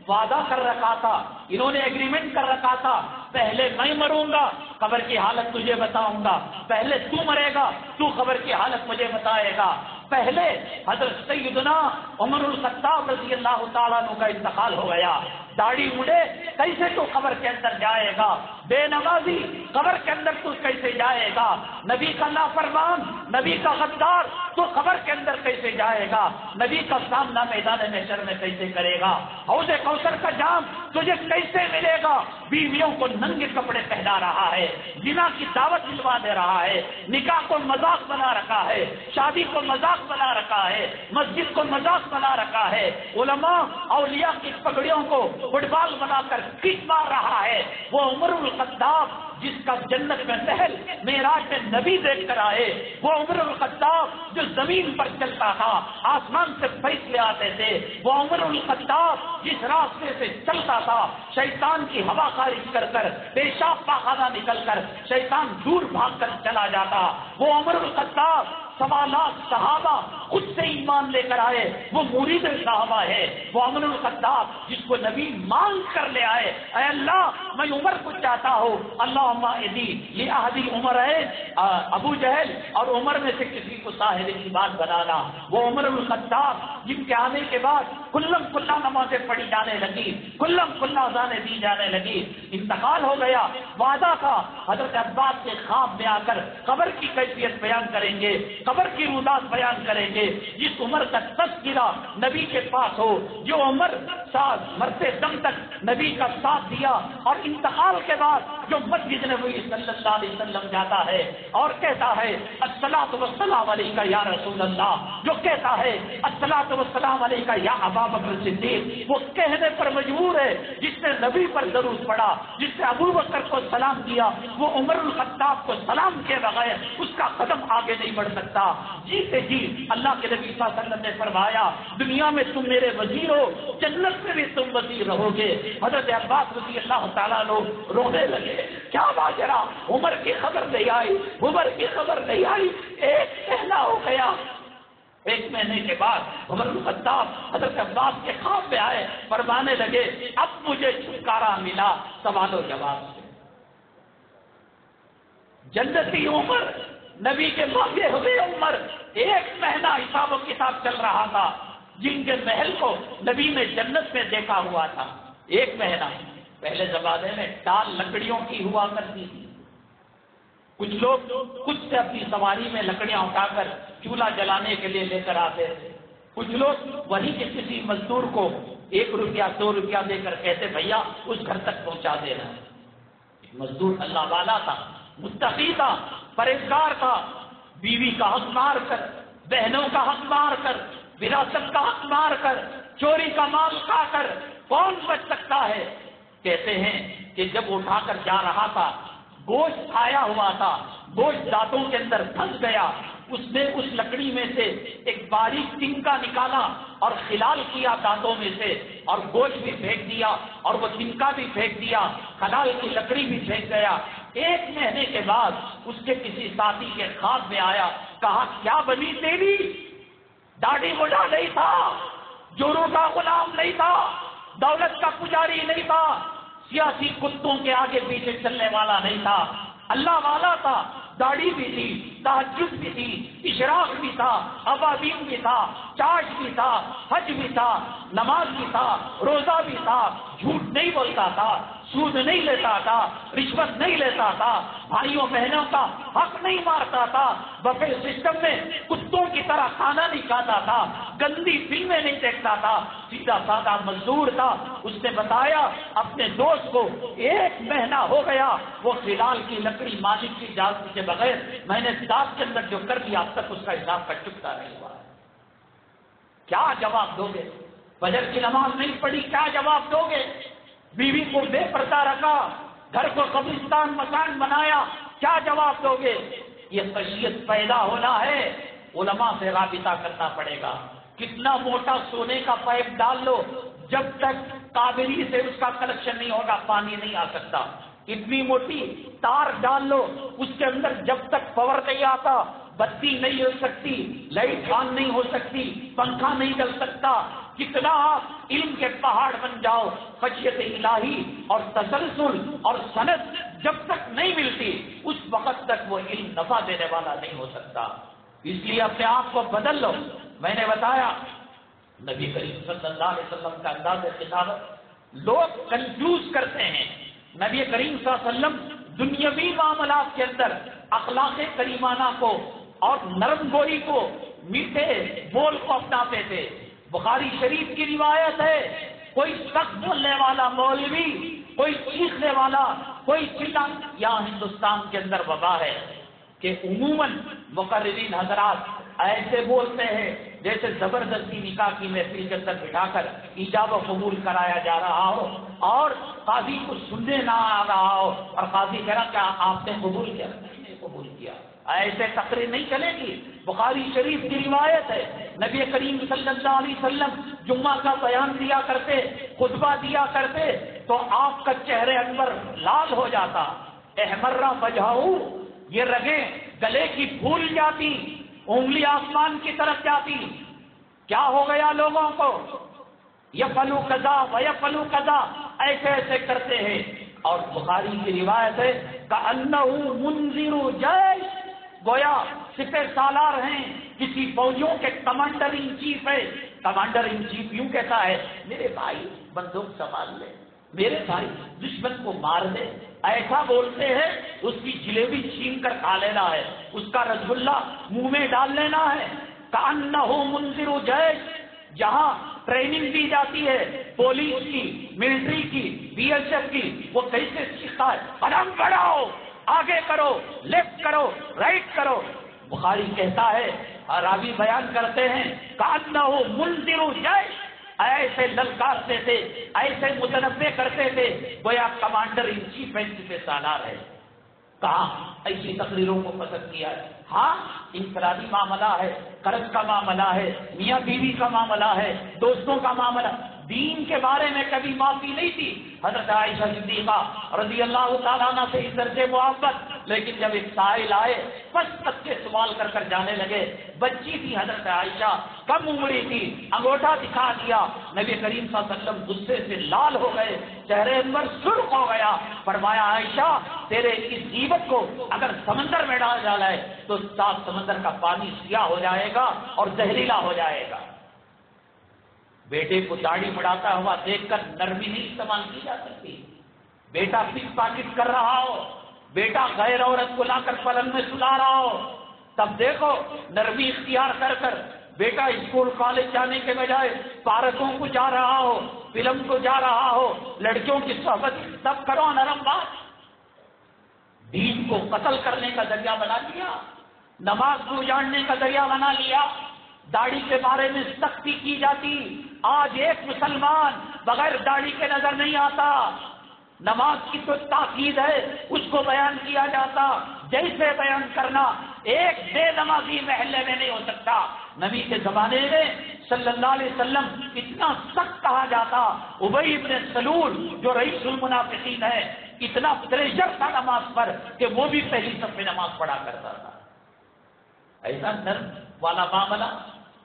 وعدہ کر رکھا تھا، انہوں نے ایگریمنٹ کر رکھا تھا، پہلے میں مروں گا، قبر کی حالت تجھے بتاؤں گا، پہلے تو مرے گا، تو قبر کی حالت مجھے بتائے گا. پہلے حضرت سیدنا عمر الخطاب رضی اللہ تعالیٰ عنہ کا انتقال ہو گیا. داڑھی مڑے کیسے تو قبر کے اندر جائے گا؟ بے نمازی قبر کے اندر تو کیسے جائے گا؟ نبی کا نافرمان، نبی کا غدار تو قبر کے اندر کیسے جائے گا؟ نبی کا سامنا میدان محشر میں کیسے کرے گا؟ حوض کوثر کا جام تجھے کیسے ملے گا؟ بیویوں کو ننگے کپڑے پہنا رہا ہے، زنا کی دعوت دلوا دے رہا ہے، نکاح کو مذاق بنا رکھا ہے، شادی کو مذاق بنا رکھا ہے، مسجد کو مذاق بنا رکھا ہے، علماء اولیاء کی پگڑیوں کو فٹ بال بنا کر کک مار رہا ہے. وہ عمر الخطاب جس کا جنت میں محل معراج میں نبی دیکھ کر آئے، وہ عمر الخطاب جو زمین پر چلتا تھا، آسمان سے فیصلے آتے تھے، وہ عمر الخطاب جس راستے سے چلتا تھا شیطان کی ہوا خارج کر کر، پیشاب پاخانہ نکل کر شیطان دور بھاگ کر چلا جاتا، وہ عمر الخطاب 1.25 لاکھ صحابہ خود سے ایمان لے کر آئے، وہ مرید صحابہ ہے. وہ عمر الخطاب جس کو نبی مانگ کر لے آئے، اے اللہ میں عمر کو چاہتا ہوں، اللہم اہدی لأہدی عمر ہے، ابو جہل اور عمر میں سے کسی کو صاحب کی بات بنانا. وہ عمر الخطاب جن کے آنے کے بعد کلم کلا نمازیں پڑھی جانے لگی، کلم کلا اذانیں دی جانے لگی. انتقال ہو گیا. وعدہ تھا حضرت عباس کے خواب میں آ کر قبر کی کیفیت بیان کریں گے، قبر کی روزات بیان کریں گے. جس عمر کا تذکرہ نبی کے پاس ہو، جو عمر مرتے دم تک نبی کا ساتھ دیا اور انتقال کے بعد جو مسجد نبوی صلی اللہ علیہ وسلم جاتا ہے اور کہتا ہے الصلاۃ والسلام علیک یا رسول اللہ، جو کہتا ہے الصلاۃ والسلام علیک یا ابا بکر صدیق، وہ کہنے پر مجبور ہے. جس نے نبی پر درود پڑھا، جس نے ابو بکر کو سلام کیا، وہ عمر الخطاب کو سلام کے بغیر اس کا قدم آگے نہیں بڑھ سکتا. جیتے جی اللہ کے نبی صلی اللہ علیہ وسلم نے فرمایا دنیا میں تم میرے وزیر ہو، جنت میں بھی تم وزیر رہو گے. حضرت عباس رضی اللہ تعالیٰ عنہ رونے لگے. کیا ماجرا؟ عمر کی خبر نہیں آئی، عمر کی خبر نہیں آئی. ایک مہینہ ہو گیا. 1 مہینے کے بعد عمر الخطاب حضرت عباس کے خواب میں آئے، فرمانے لگے اب مجھے چھٹکارا ملا سوال و جواب سے. جنتی عمر، نبی کے مانگے ہوئے عمر، 1 مہینہ حساب و کتاب چل رہا تھا. جن کے محل کو نبی نے جنت میں دیکھا ہوا تھا 1 مہینہ. پہلے زمانے میں ٹال لکڑیوں کی ہوا کرتی تھی. کچھ لوگ خود سے اپنی سواری میں لکڑیاں اٹھا کر چولہا جلانے کے لیے لے کر آتے تھے. کچھ لوگ وہیں کے کسی مزدور کو 1 روپیہ 2 روپیہ دے کر کہتے بھیا اس گھر تک پہنچا دینا. مزدور اللہ والا تھا، متقی تھا، پرہیزگار تھا. بیوی کا حق مار کر، بہنوں کا حق مار کر، وراثت کا حق مار کر، چوری کا مال کھا کر کون بچ سکتا ہے؟ کہتے ہیں کہ جب اٹھا کر جا رہا تھا گوشت آیا ہوا تھا، گوشت دانتوں کے اندر پھنس گیا. اس نے اس لکڑی میں سے ایک باریک تنکا نکالا اور خلال کیا دانتوں میں سے، اور گوشت بھی پھینک دیا اور وہ تنکا بھی پھینک دیا، خلال کی لکڑی بھی پھینک گیا. 1 مہینے کے بعد اس کے کسی ساتھی کے خواب میں آیا، کہا کیا بنی تیری؟ داڑھی مڈا نہیں تھا، جوروں کا غلام نہیں تھا، دولت کا پجاری نہیں تھا، سیاسی کتوں کے آگے پیچھے چلنے والا نہیں تھا، اللہ والا تھا. داڑھی بھی تھی، تہجد بھی تھی، اشراق بھی تھا، ابابین بھی تھا، چاش بھی تھا، حج بھی تھا، نماز بھی تھا، روزہ بھی تھا، جھوٹ نہیں بولتا تھا، سود نہیں لیتا تھا، رشوت نہیں لیتا تھا، بھائیوں بہنوں کا حق نہیں مارتا تھا، بفے سسٹم میں کتوں کی طرح کھانا نہیں کھاتا تھا، گندی فلمیں نہیں دیکھتا تھا، سیدھا سادہ مزدور تھا. اس نے بتایا اپنے دوست کو 1 مہینہ ہو گیا وہ خلال کی لکڑی مالک کی اجازت کے بغیر میں نے دانت کے اندر جو کر دیا اب تک اس کا حساب کا چکتا نہیں ہوا. کیا جواب دو گے؟ فجر کی نماز نہیں پڑھی، کیا جواب دو گے؟ بیوی کو بے پردہ رکھا، گھر کو قبرستان مکان بنایا، کیا جواب دو گے؟ یہ خشیت پیدا ہونا ہے، علماء سے رابطہ کرنا پڑے گا. کتنا موٹا سونے کا پائپ ڈال لو، جب تک کاوری سے اس کا کلیکشن نہیں ہوگا پانی نہیں آ سکتا. اتنی موٹی تار ڈال لو، اس کے اندر جب تک پاور نہیں آتا بتی نہیں ہو سکتی، لائٹ آن نہیں ہو سکتی، پنکھا نہیں چل سکتا، کتنا آپ علم کے پہاڑ بن جاؤ، خشیت الہی اور تسلسل اور سند جب تک نہیں ملتی اس وقت تک وہ علم نفع دینے والا نہیں ہو سکتا۔ اس لیے اپنے آپ کو بدل لو۔ میں نے بتایا نبی کریم صلی اللہ علیہ وسلم کا انداز خطابت لوگ کنفیوز کرتے ہیں۔ نبی کریم صلی اللہ علیہ وسلم دنیاوی معاملات کے اندر اخلاق کریمانہ کو اور نرم گوئی کو، میٹھے بول کو اپناتے تھے۔ بخاری شریف کی روایت ہے، کوئی سخت بولنے والا مولوی، کوئی چیخنے والا، کوئی چلا، یہاں ہندوستان کے اندر وبا ہے کہ عموماً مقررین حضرات ایسے بولتے ہیں جیسے زبردستی نکاح کی محفل کے اندر بٹھا کر ایجاب و قبول کرایا جا رہا ہو اور قاضی کو سننے نہ آ رہا ہو اور قاضی کہہ رہا کیا آپ نے قبول کیا؟ نہیں قبول کیا۔ ایسے تقریر نہیں چلے گی۔ بخاری شریف کی روایت ہے، نبی کریم صلی اللہ علیہ وسلم جمعہ کا بیان دیا کرتے، خطبہ دیا کرتے تو آپ کا چہرے انور لال ہو جاتا، احمرہ وجہہ، یہ رگیں گلے کی پھول جاتی، انگلی آسمان کی طرف جاتی۔ کیا ہو گیا لوگوں کو؟ یفعلوا کذا ویفعلوا کذا، ایسے ایسے کرتے ہیں۔ اور بخاری کی روایت ہے کأنہ منذر جیش، گویا سپہ سالار ہیں، کسی فوجیوں کے کمانڈر ان چیف ہے۔ کمانڈر ان چیف یوں کہتا ہے میرے بھائی بندوق سنبھال لے، میرے بھائی دشمن کو مار دے، ایسا بولتے ہیں اس کی جلیبی چھین کر کھا لینا ہے، اس کا رس گلہ منہ میں ڈال لینا ہے۔ کأنہ منذر جیش، جہاں ٹریننگ دی جاتی ہے پولیس کی، ملٹری کی، بی ایس ایف کی، وہ کیسے سیکھتا ہے، قدم بڑھاؤ، آگے کرو، لیفٹ کرو، رائٹ کرو۔ بخاری کہتا ہے، راوی بیان کرتے ہیں کأنہ منذر جیش، ایسے للکارتے تھے، ایسے متنبع کرتے تھے گویا کمانڈر ان چیف پہ سالار ہے۔ کہاں ایسی تقریروں کو پسند کیا ہے؟ ہاں انفرادی معاملہ ہے، قرض کا معاملہ ہے، میاں بیوی کا معاملہ ہے، دوستوں کا معاملہ، دین کے بارے میں کبھی معافی نہیں تھی حضرت عائشہ صدیقہ رضی اللہ تعالیٰ عنہ سے اس درجے محبت۔ لیکن جب ایک سائل آئے بس تک کے سوال کر کر جانے لگے، بچی تھی حضرت عائشہ، کم عمری تھی، انگوٹھا دکھا دیا، نبی کریم صلی اللہ علیہ وسلم غصے سے لال ہو گئے، چہرے انور سرخ ہو گیا، فرمایا عائشہ تیرے اس غیبت کو اگر سمندر میں ڈال ڈالا ہے تو سات سمندر کا پانی سیاہ ہو جائے گا اور زہریلا ہو جائے گا۔ بیٹے کو داڑھی بڑھاتا ہوا دیکھ کر نرمی نہیں استعمال کی جا سکتی۔ بیٹا پک پاکٹ کر رہا ہو، بیٹا غیر عورت کو لا کر پلنگ میں سلا رہا ہو، تب دیکھو نرمی اختیار کر کر بیٹا اسکول کالج جانے کے بجائے پارکوں کو جا رہا ہو، فلم کو جا رہا ہو، لڑکیوں کی صحبت، تب کرو نرم بات۔ دین کو قتل کرنے کا ذریعہ بنا لیا، نماز کو اجاڑنے کا ذریعہ بنا لیا، داڑھی کے بارے میں سختی کی جاتی۔ آج ایک مسلمان بغیر داڑھی کے نظر نہیں آتا، نماز کی تو تاکید ہے اس کو بیان کیا جاتا، جیسے بیان کرنا ایک بے نمازی محلے میں نہیں ہو سکتا۔ نبی کے زمانے میں صلی اللہ علیہ وسلم اتنا سخت کہا جاتا، ابی ابن سلول جو رئیس المنافقین ہے اتنا پریشر تھا نماز پر کہ وہ بھی پہلی صف میں نماز پڑھا کرتا تھا۔ ایسا نرم والا معاملہ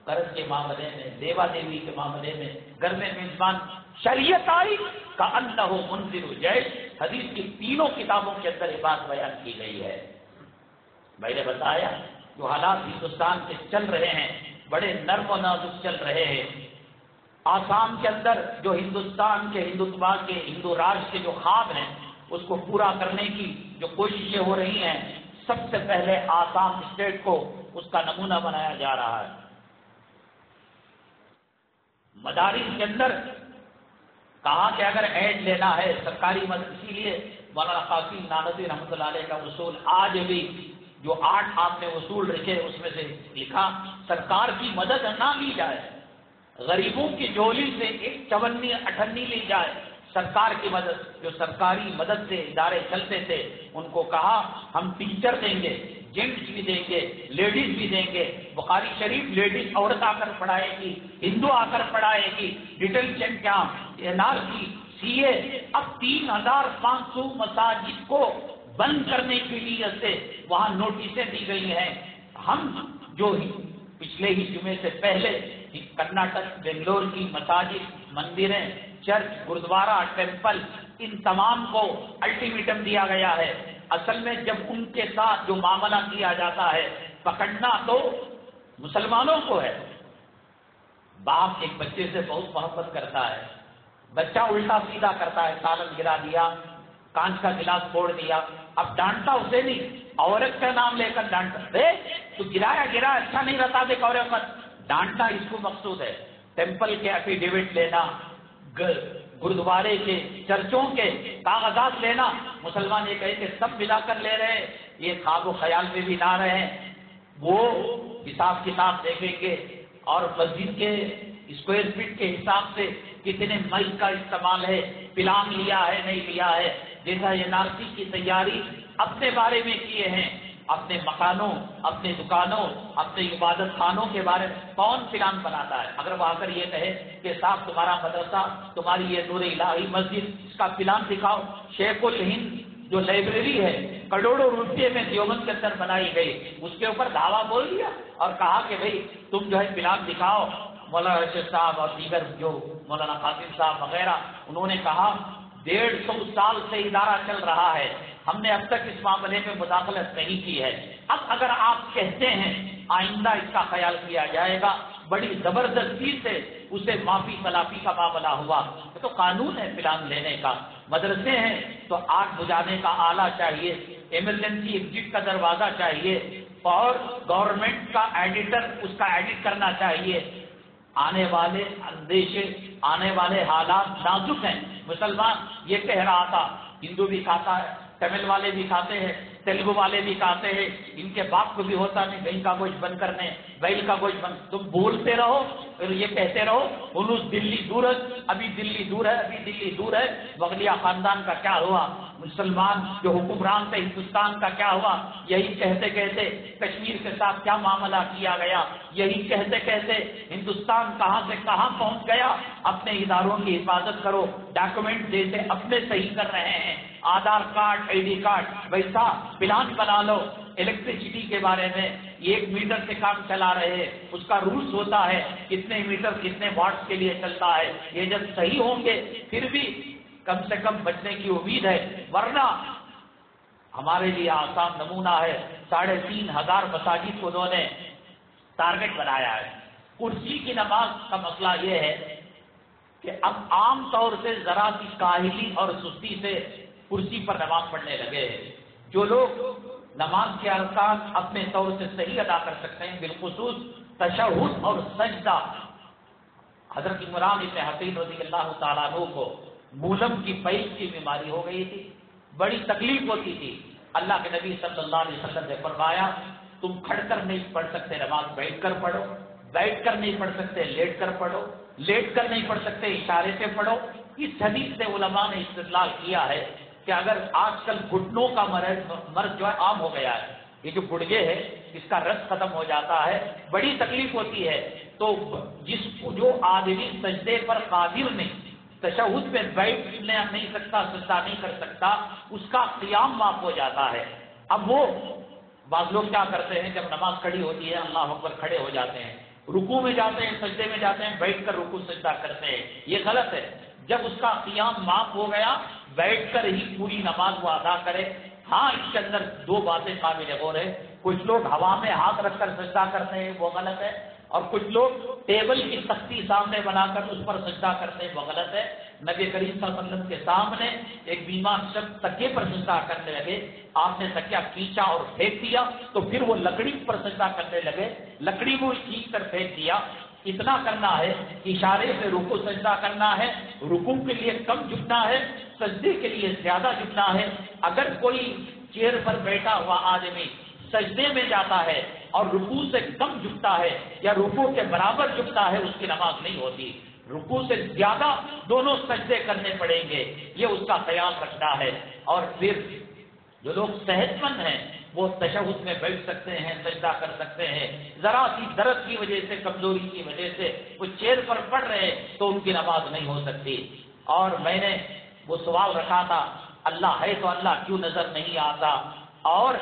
قرض کے معاملے میں، دیوا دیوی کے معاملے میں، گھر میں میزبان، شریعت آئی کأنہ منذر جیش۔ حدیث کی تینوں کتابوں کے اندر یہ بات بیان کی گئی ہے۔ میں نے بتایا جو حالات ہندوستان کے چل رہے ہیں بڑے نرم و نازک چل رہے ہیں۔ آسام کے اندر جو ہندوستان کے ہندوتوا کے ہندو راج کے جو خواب ہیں اس کو پورا کرنے کی جو کوششیں ہو رہی ہیں، سب سے پہلے آسام اسٹیٹ کو اس کا نمونہ بنایا جا رہا ہے۔ مدارس کے اندر کہا کہ اگر ایڈ لینا ہے سرکاری مدد، اسی لیے مولانا قاسم نانوتوی رحمۃ اللہ علیہ کا اصول آج بھی جو 8 آپ نے اصول رکھے اس میں سے لکھا سرکار کی مدد نہ لی جائے، غریبوں کی جھولی سے ایک 54 لی جائے، سرکار کی مدد، جو سرکاری مدد سے ادارے چلتے تھے ان کو کہا ہم ٹیچر دیں گے، جینٹس بھی دیں گے، لیڈیز بھی دیں گے۔ بخاری شریف لیڈیز عورت آ کر پڑھائے گی، ہندو آ کر پڑھائے گی، detention camp, N R C, C A. اب 3500 مساجد کو بند کرنے کی نیت سے وہاں نوٹسیں دی گئی ہیں۔ ہم جو پچھلے ہی جمعے سے پہلے کرناٹک بنگلور کی مساجد، مندریں، چرچ، گرودوارا، ٹیمپل، ان تمام کو الٹیمیٹم دیا گیا ہے. اصل میں جب ان کے ساتھ جو معاملہ کیا جاتا ہے پکڑنا تو مسلمانوں کو ہے. باپ ایک بچے سے بہت محبت کرتا ہے، بچہ الٹا سیدھا کرتا ہے، سالن گرا دیا، کانچ کا گلاس پھوڑ دیا، اب ڈانٹتا اسے نہیں، عورت کا نام لے کر ڈانٹتا، تو گرا اچھا نہیں رہتا دیکھ عورت پر، ڈانٹنا اس کو مقصود ہے. ٹیمپل کے ایفیڈیوٹ لینا، گرودوارے کے، چرچوں کے کاغذات لینا، مسلمان یہ کہے کہ سب ملا کر لے رہے، یہ خواب و خیال میں بھی نہ رہے. وہ حساب کتاب دیکھیں گے اور مسجد کے اسکوائر فٹ کے حساب سے کتنے مائی کا استعمال ہے، پلان لیا ہے نہیں لیا ہے. جیسا یہ نارسی کی تیاری اپنے بارے میں کیے ہیں، اپنے مکانوں، اپنے دکانوں، اپنے عبادت خانوں کے بارے میں کون پلان بناتا ہے؟ اگر وہ آ کر یہ کہے کہ صاحب تمہارا مدرسہ، تمہاری یہ نور الہی مسجد، اس کا پلان دکھاؤ. شیخ الہند جو لائبریری ہے کروڑوں روپے میں دیوبند کے اندر بنائی گئی، اس کے اوپر دعویٰ بول دیا اور کہا کہ بھئی تم جو ہے پلان دکھاؤ. مولانا رشید صاحب اور دیگر جو مولانا قاسم صاحب وغیرہ، انہوں نے کہا 150 سال سے ادارہ چل رہا ہے، ہم نے اب تک اس معاملے میں مداخلت نہیں کی ہے. اب اگر آپ کہتے ہیں آئندہ اس کا خیال کیا جائے گا، بڑی زبردستی سے اسے معافی تلافی کا معاملہ ہوا. تو قانون ہے پلان لینے کا. مدرسے ہیں تو آگ بجھانے کا آلہ چاہیے، ایمرجنسی ایگزٹ کا دروازہ چاہیے، اور گورنمنٹ کا ایڈیٹر اس کا ایڈٹ کرنا چاہیے. آنے والے اندیشے، آنے والے حالات نازک ہیں. مسلمان یہ کہہ رہا تھا ہندو بھی کھاتا ہے، تمل والے بھی کھاتے ہیں، تیلگو والے بھی کھاتے ہیں، ان کے باپ کو بھی ہوتا نہیں گئی کا گوشت بند کرنے، بیل کا گوشت بند. تم بولتے رہو پھر یہ کہتے رہو انوس دلی دور ہے، ابھی دلی دور ہے، ابھی دلی دور ہے. مغلیہ خاندان کا کیا ہوا؟ مسلمان جو حکمران تھے ہندوستان کا کیا ہوا؟ یہی کہتے کہتے کشمیر کے ساتھ کیا معاملہ کیا گیا؟ یہی کہتے کہتے ہندوستان کہاں سے کہاں پہنچ گیا؟ اپنے اداروں کی حفاظت کرو. ڈاکومنٹ جیسے اپنے صحیح کر رہے ہیں، Aadhaar card, I D card, ویسا پلان بنا لو. الیکٹریسٹی کے بارے میں 1 میٹر سے کام چلا رہے ہیں، اس کا رولز ہوتا ہے کتنے میٹر کتنے واٹس کے لیے چلتا ہے. یہ جب صحیح ہوں گے پھر بھی کم سے کم بچنے کی امید ہے. ورنہ ہمارے لیے آسان نمونہ ہے، 3500 مساجد کو انہوں نے ٹارگٹ بنایا ہے. کرسی کی نماز کا مسئلہ یہ ہے کہ اب عام طور سے ذرا سی کاہلی اور سستی سے کرسی پر نماز پڑھنے لگے ہیں. جو لوگ نماز کے ارکان اپنے طور سے صحیح ادا کر سکتے ہیں، بالخصوص تشہد اور سجدہ. حضرت عمران ابن حسین رضی اللہ تعالیٰ عنہ کو مولم کی پیچ کی بیماری ہو گئی تھی، بڑی تکلیف ہوتی تھی. اللہ کے نبی صلی اللہ علیہ وسلم نے فرمایا تم کھڑ کر نہیں پڑھ سکتے نماز بیٹھ کر پڑھو، بیٹھ کر نہیں پڑھ سکتے لیٹ کر پڑھو، لیٹ کر نہیں پڑھ سکتے اشارے سے پڑھو. اس حدیث سے علماء نے استدلال کیا ہے کہ اگر آج کل گھٹنوں کا مرض جو ہے عام ہو گیا ہے، یہ جو گڑگے ہے اس کا رس ختم ہو جاتا ہے، بڑی تکلیف ہوتی ہے، تو جو آدمی سجدے پر قادر نہیں، تشہد میں بیٹھ نہیں سکتا، سجدہ نہیں کر سکتا، اس کا قیام معاف ہو جاتا ہے. اب وہ بعض لوگ کیا کرتے ہیں جب نماز کھڑی ہوتی ہے اللہ اکبر کھڑے ہو جاتے ہیں، رکوع میں جاتے ہیں، سجدے میں جاتے ہیں، بیٹھ کر رکوع سجدہ کرتے ہیں. یہ غلط ہے. جب اس کا قیام معاف ہو گیا بیٹھ کر ہی پوری نماز وہ ادا کرے. ہاں اس کے اندر 2 باتیں قابل غور ہے. کچھ لوگ ہوا میں ہاتھ رکھ کر سجدہ کرتے ہیں، وہ غلط ہے، اور کچھ لوگ ٹیبل کی تختی سامنے بنا کر اس پر سجدہ کرتے ہیں، وہ غلط ہے. نبی کریم صلی اللہ علیہ وسلم کے سامنے ایک بیمار شخص تکیے پر سجدہ کرنے لگے، آپ نے تکیہ کھینچا اور پھینک دیا تو پھر وہ لکڑی پر سجدہ کرنے لگے، لکڑی کو کھینچ کر پھینک دیا. اتنا کرنا ہے، اشارے سے رکوع سجدہ کرنا ہے، رکوع کے لیے کم جھکنا ہے، سجدے کے لیے زیادہ جھکنا ہے. اگر کوئی چیئر پر بیٹھا ہوا آدمی سجدے میں جاتا ہے اور رکوع سے کم جھکتا ہے یا رکوع کے برابر جھکتا ہے، اس کی نماز نہیں ہوتی. رکوع سے زیادہ دونوں سجدے کرنے پڑیں گے، یہ اس کا خیال رکھنا ہے. اور پھر جو لوگ صحت مند ہیں وہ تشہد میں بیٹھ سکتے ہیں، سجدہ کر سکتے ہیں. ذرا سی درد کی وجہ سے، کمزوری کی وجہ سے وہ چیئر پر پڑھ رہے تو ان کی نماز نہیں ہو سکتی. اور میں نے وہ سوال رکھا تھا اللہ ہے تو اللہ کیوں نظر نہیں آتا، اور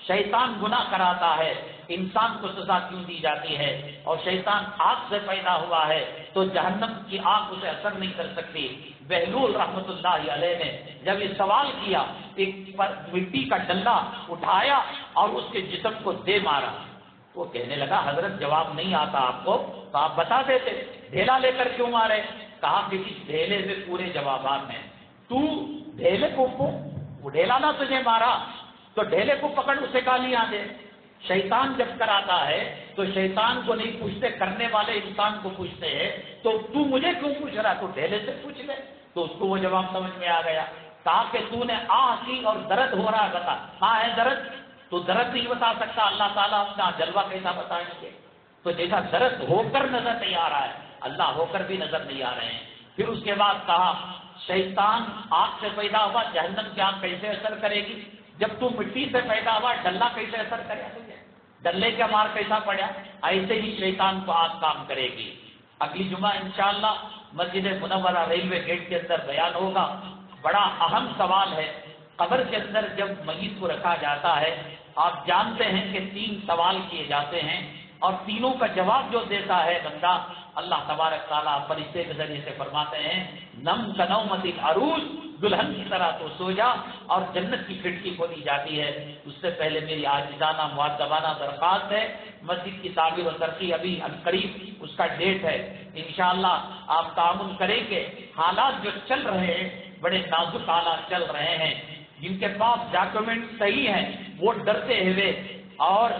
شیطان گناہ کراتا ہے، انسان کو سزا کیوں دی جاتی ہے؟ اور شیطان آگ سے پیدا ہوا ہے تو جہنم کی آگ اسے اثر نہیں کر سکتی۔ بہلول رحمۃ اللہ علیہ نے جب یہ سوال کیا، ایک مٹی کا ڈنڈا اٹھایا اور اس کے جسم کو دے مارا۔ وہ کہنے لگا حضرت جواب نہیں آتا آپ کو تو آپ بتا دیتے، ڈھیلا لے کر کیوں مارے؟ کہا کہ اس ڈھیلے میں پورے جوابات ہیں، تو ڈھیلے کو وہ ڈھیلا نہ تجھے مارا تو ڈھیلے کو پکڑ اسے گالیاں دے۔ شیطان جب کراتا ہے تو شیطان کو نہیں پوچھتے، کرنے والے انسان کو پوچھتے ہیں، تو مجھے کیوں پوچھ رہا؟ تو ڈھیلے سے پوچھ لے۔ تو اس کو وہ جواب سمجھ میں آ گیا۔ کہا کہ تو نے آہ کی اور درد ہو رہا ہے، بتا کہاں ہے درد؟ تو درد نہیں بتا سکتا، اللہ تعالیٰ اپنا جلوہ کیسا بتائیں گے؟ تو جیسا درد ہو کر نظر نہیں آ رہا ہے، اللہ ہو کر بھی نظر نہیں آ رہے ہیں۔ پھر اس کے بعد کہا شیطان آگ سے پیدا ہوا، جہنم کی آگ کیسے اثر کرے گی؟ جب تو مٹی سے پیدا ہوا، ڈلہ کیسے اثر کرے گا؟ ڈلے کا مار کیسا پڑا؟ ایسے ہی شیطان کو آگ کام کرے گی۔ اگلی جمعہ انشاءاللہ مسجد منورہ ریلوے گیٹ کے اندر بیان ہوگا۔ بڑا اہم سوال ہے، قبر کے اندر جب میت کو رکھا جاتا ہے، آپ جانتے ہیں کہ 3 سوال کیے جاتے ہیں اور تینوں کا جواب جو دیتا ہے بندہ، اللہ تبارک تعالیٰ فرشتے کے ذریعے سے فرماتے ہیں نم کنومت العروس، دلہن کی طرح تو سو جا، اور جنت کی کھڑکی کھولی جاتی ہے۔ اس سے پہلے میری عاجزانہ مؤدبانہ درخواست ہے، مسجد کی تعمیر و ترقی ابھی عنقریب اس کا ڈیٹ ہے، انشاءاللہ آپ تعاون کریں کہ حالات جو چل رہے ہیں بڑے نازک حالات چل رہے ہیں، جن کے پاس ڈاکومنٹ صحیح ہیں وہ ڈرتے ہوئے اور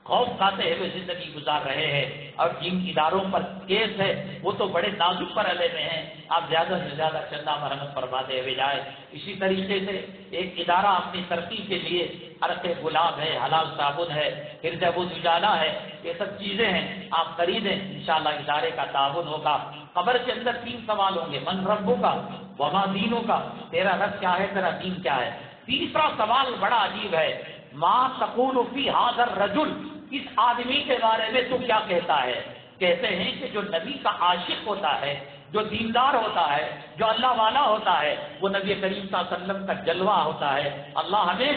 خوف کھاتے ہوئے زندگی گزار رہے ہیں، اور جن اداروں پر کیس ہے وہ تو بڑے نازک مرحلے میں ہیں، آپ زیادہ سے زیادہ چندہ مرحمت فرماتے ہوئے جائے۔ اسی طریقے سے ایک ادارہ اپنی ترقی کے لیے عرق گلاب ہے، حلال صابن ہے، ہرد ابود اجالا ہے، یہ سب چیزیں ہیں، آپ خریدیں، انشاءاللہ ادارے کا تعاون ہوگا۔ قبر کے اندر 3 سوال ہوں گے، من ربوں کا، وما دینوں کا، تیرا رب کیا ہے، تیرا دین کیا ہے۔ تیسرا سوال بڑا عجیب ہے، ما تقول فی ھذا الرجل، اس آدمی کے بارے میں تو کیا کہتا ہے؟ کہتے ہیں کہ جو نبی کا عاشق ہوتا ہے، جو دیندار ہوتا ہے، جو اللہ والا ہوتا ہے، وہ نبی کریم صلی اللہ علیہ وسلم کا جلوہ ہوتا ہے۔ اللہ ہمیں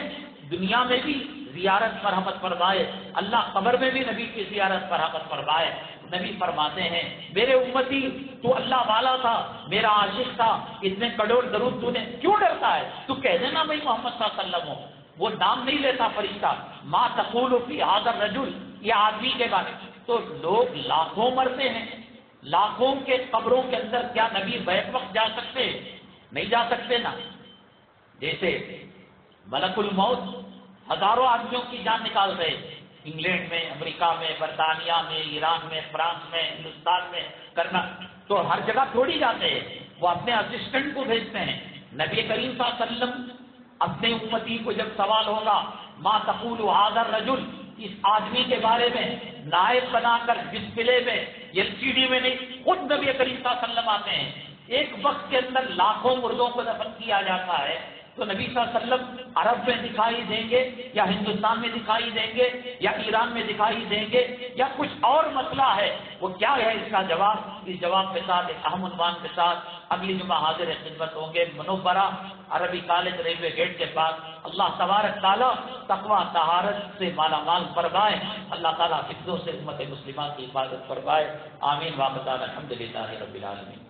دنیا میں بھی زیارت پر رحمت فرمائے، اللہ قبر میں بھی نبی کی زیارت پر رحمت فرمائے۔ نبی فرماتے ہیں میرے امتی تو اللہ والا تھا، میرا عاشق تھا، اتنے کروڑ درود تو نے کیوں ڈرتا ہے؟ تو کہہ دینا بھائی محمد صلی اللہ علیہ وسلم ہو، وہ نام نہیں لیتا فرشتہ۔ ما تقول فی ھذا الرجل، یہ آدمی کے بارے میں تو لوگ لاکھوں مرتے ہیں، لاکھوں کے قبروں کے اندر کیا نبی بیک وقت جا سکتے ہیں؟ نہیں جا سکتے نا۔ جیسے ملک الموت ہزاروں آدمیوں کی جان نکال رہے، انگلینڈ میں، امریکہ میں، برطانیہ میں، ایران میں، فرانس میں، ہندوستان میں کرنا، تو ہر جگہ تھوڑی جاتے ہیں، وہ اپنے اسسٹنٹ کو بھیجتے ہیں۔ نبی کریم صلی اللہ علیہ وسلم اپنے امتی کو جب سوال ہوگا ما تقول ھذا الرجل، اس آدمی کے بارے میں نائب بنا کر ڈسپلے میں LCD میں نہیں، خود نبی کریم صلی اللہ علیہ وسلم آتے ہیں۔ ایک وقت کے اندر لاکھوں مردوں کو دفن کیا جاتا ہے، تو نبی صلی اللہ علیہ وسلم عرب میں دکھائی دیں گے یا ہندوستان میں دکھائی دیں گے یا ایران میں دکھائی دیں گے یا کچھ اور مسئلہ ہے؟ وہ کیا ہے اس کا جواب؟ اس جواب کے ساتھ ایک اہم عنوان کے ساتھ اگلی جمعہ حاضر خدمت ہوں گے، منورہ عربی کالج ریلوے گیٹ کے پاس۔ اللہ تبارک تعالیٰ تقویٰ طہارت سے مالا مال فرمائے، اللہ تعالیٰ حفظوں سے امت مسلمہ کی حفاظت فرمائے، آمین۔ واقعہ الحمدللہ رب العالمین۔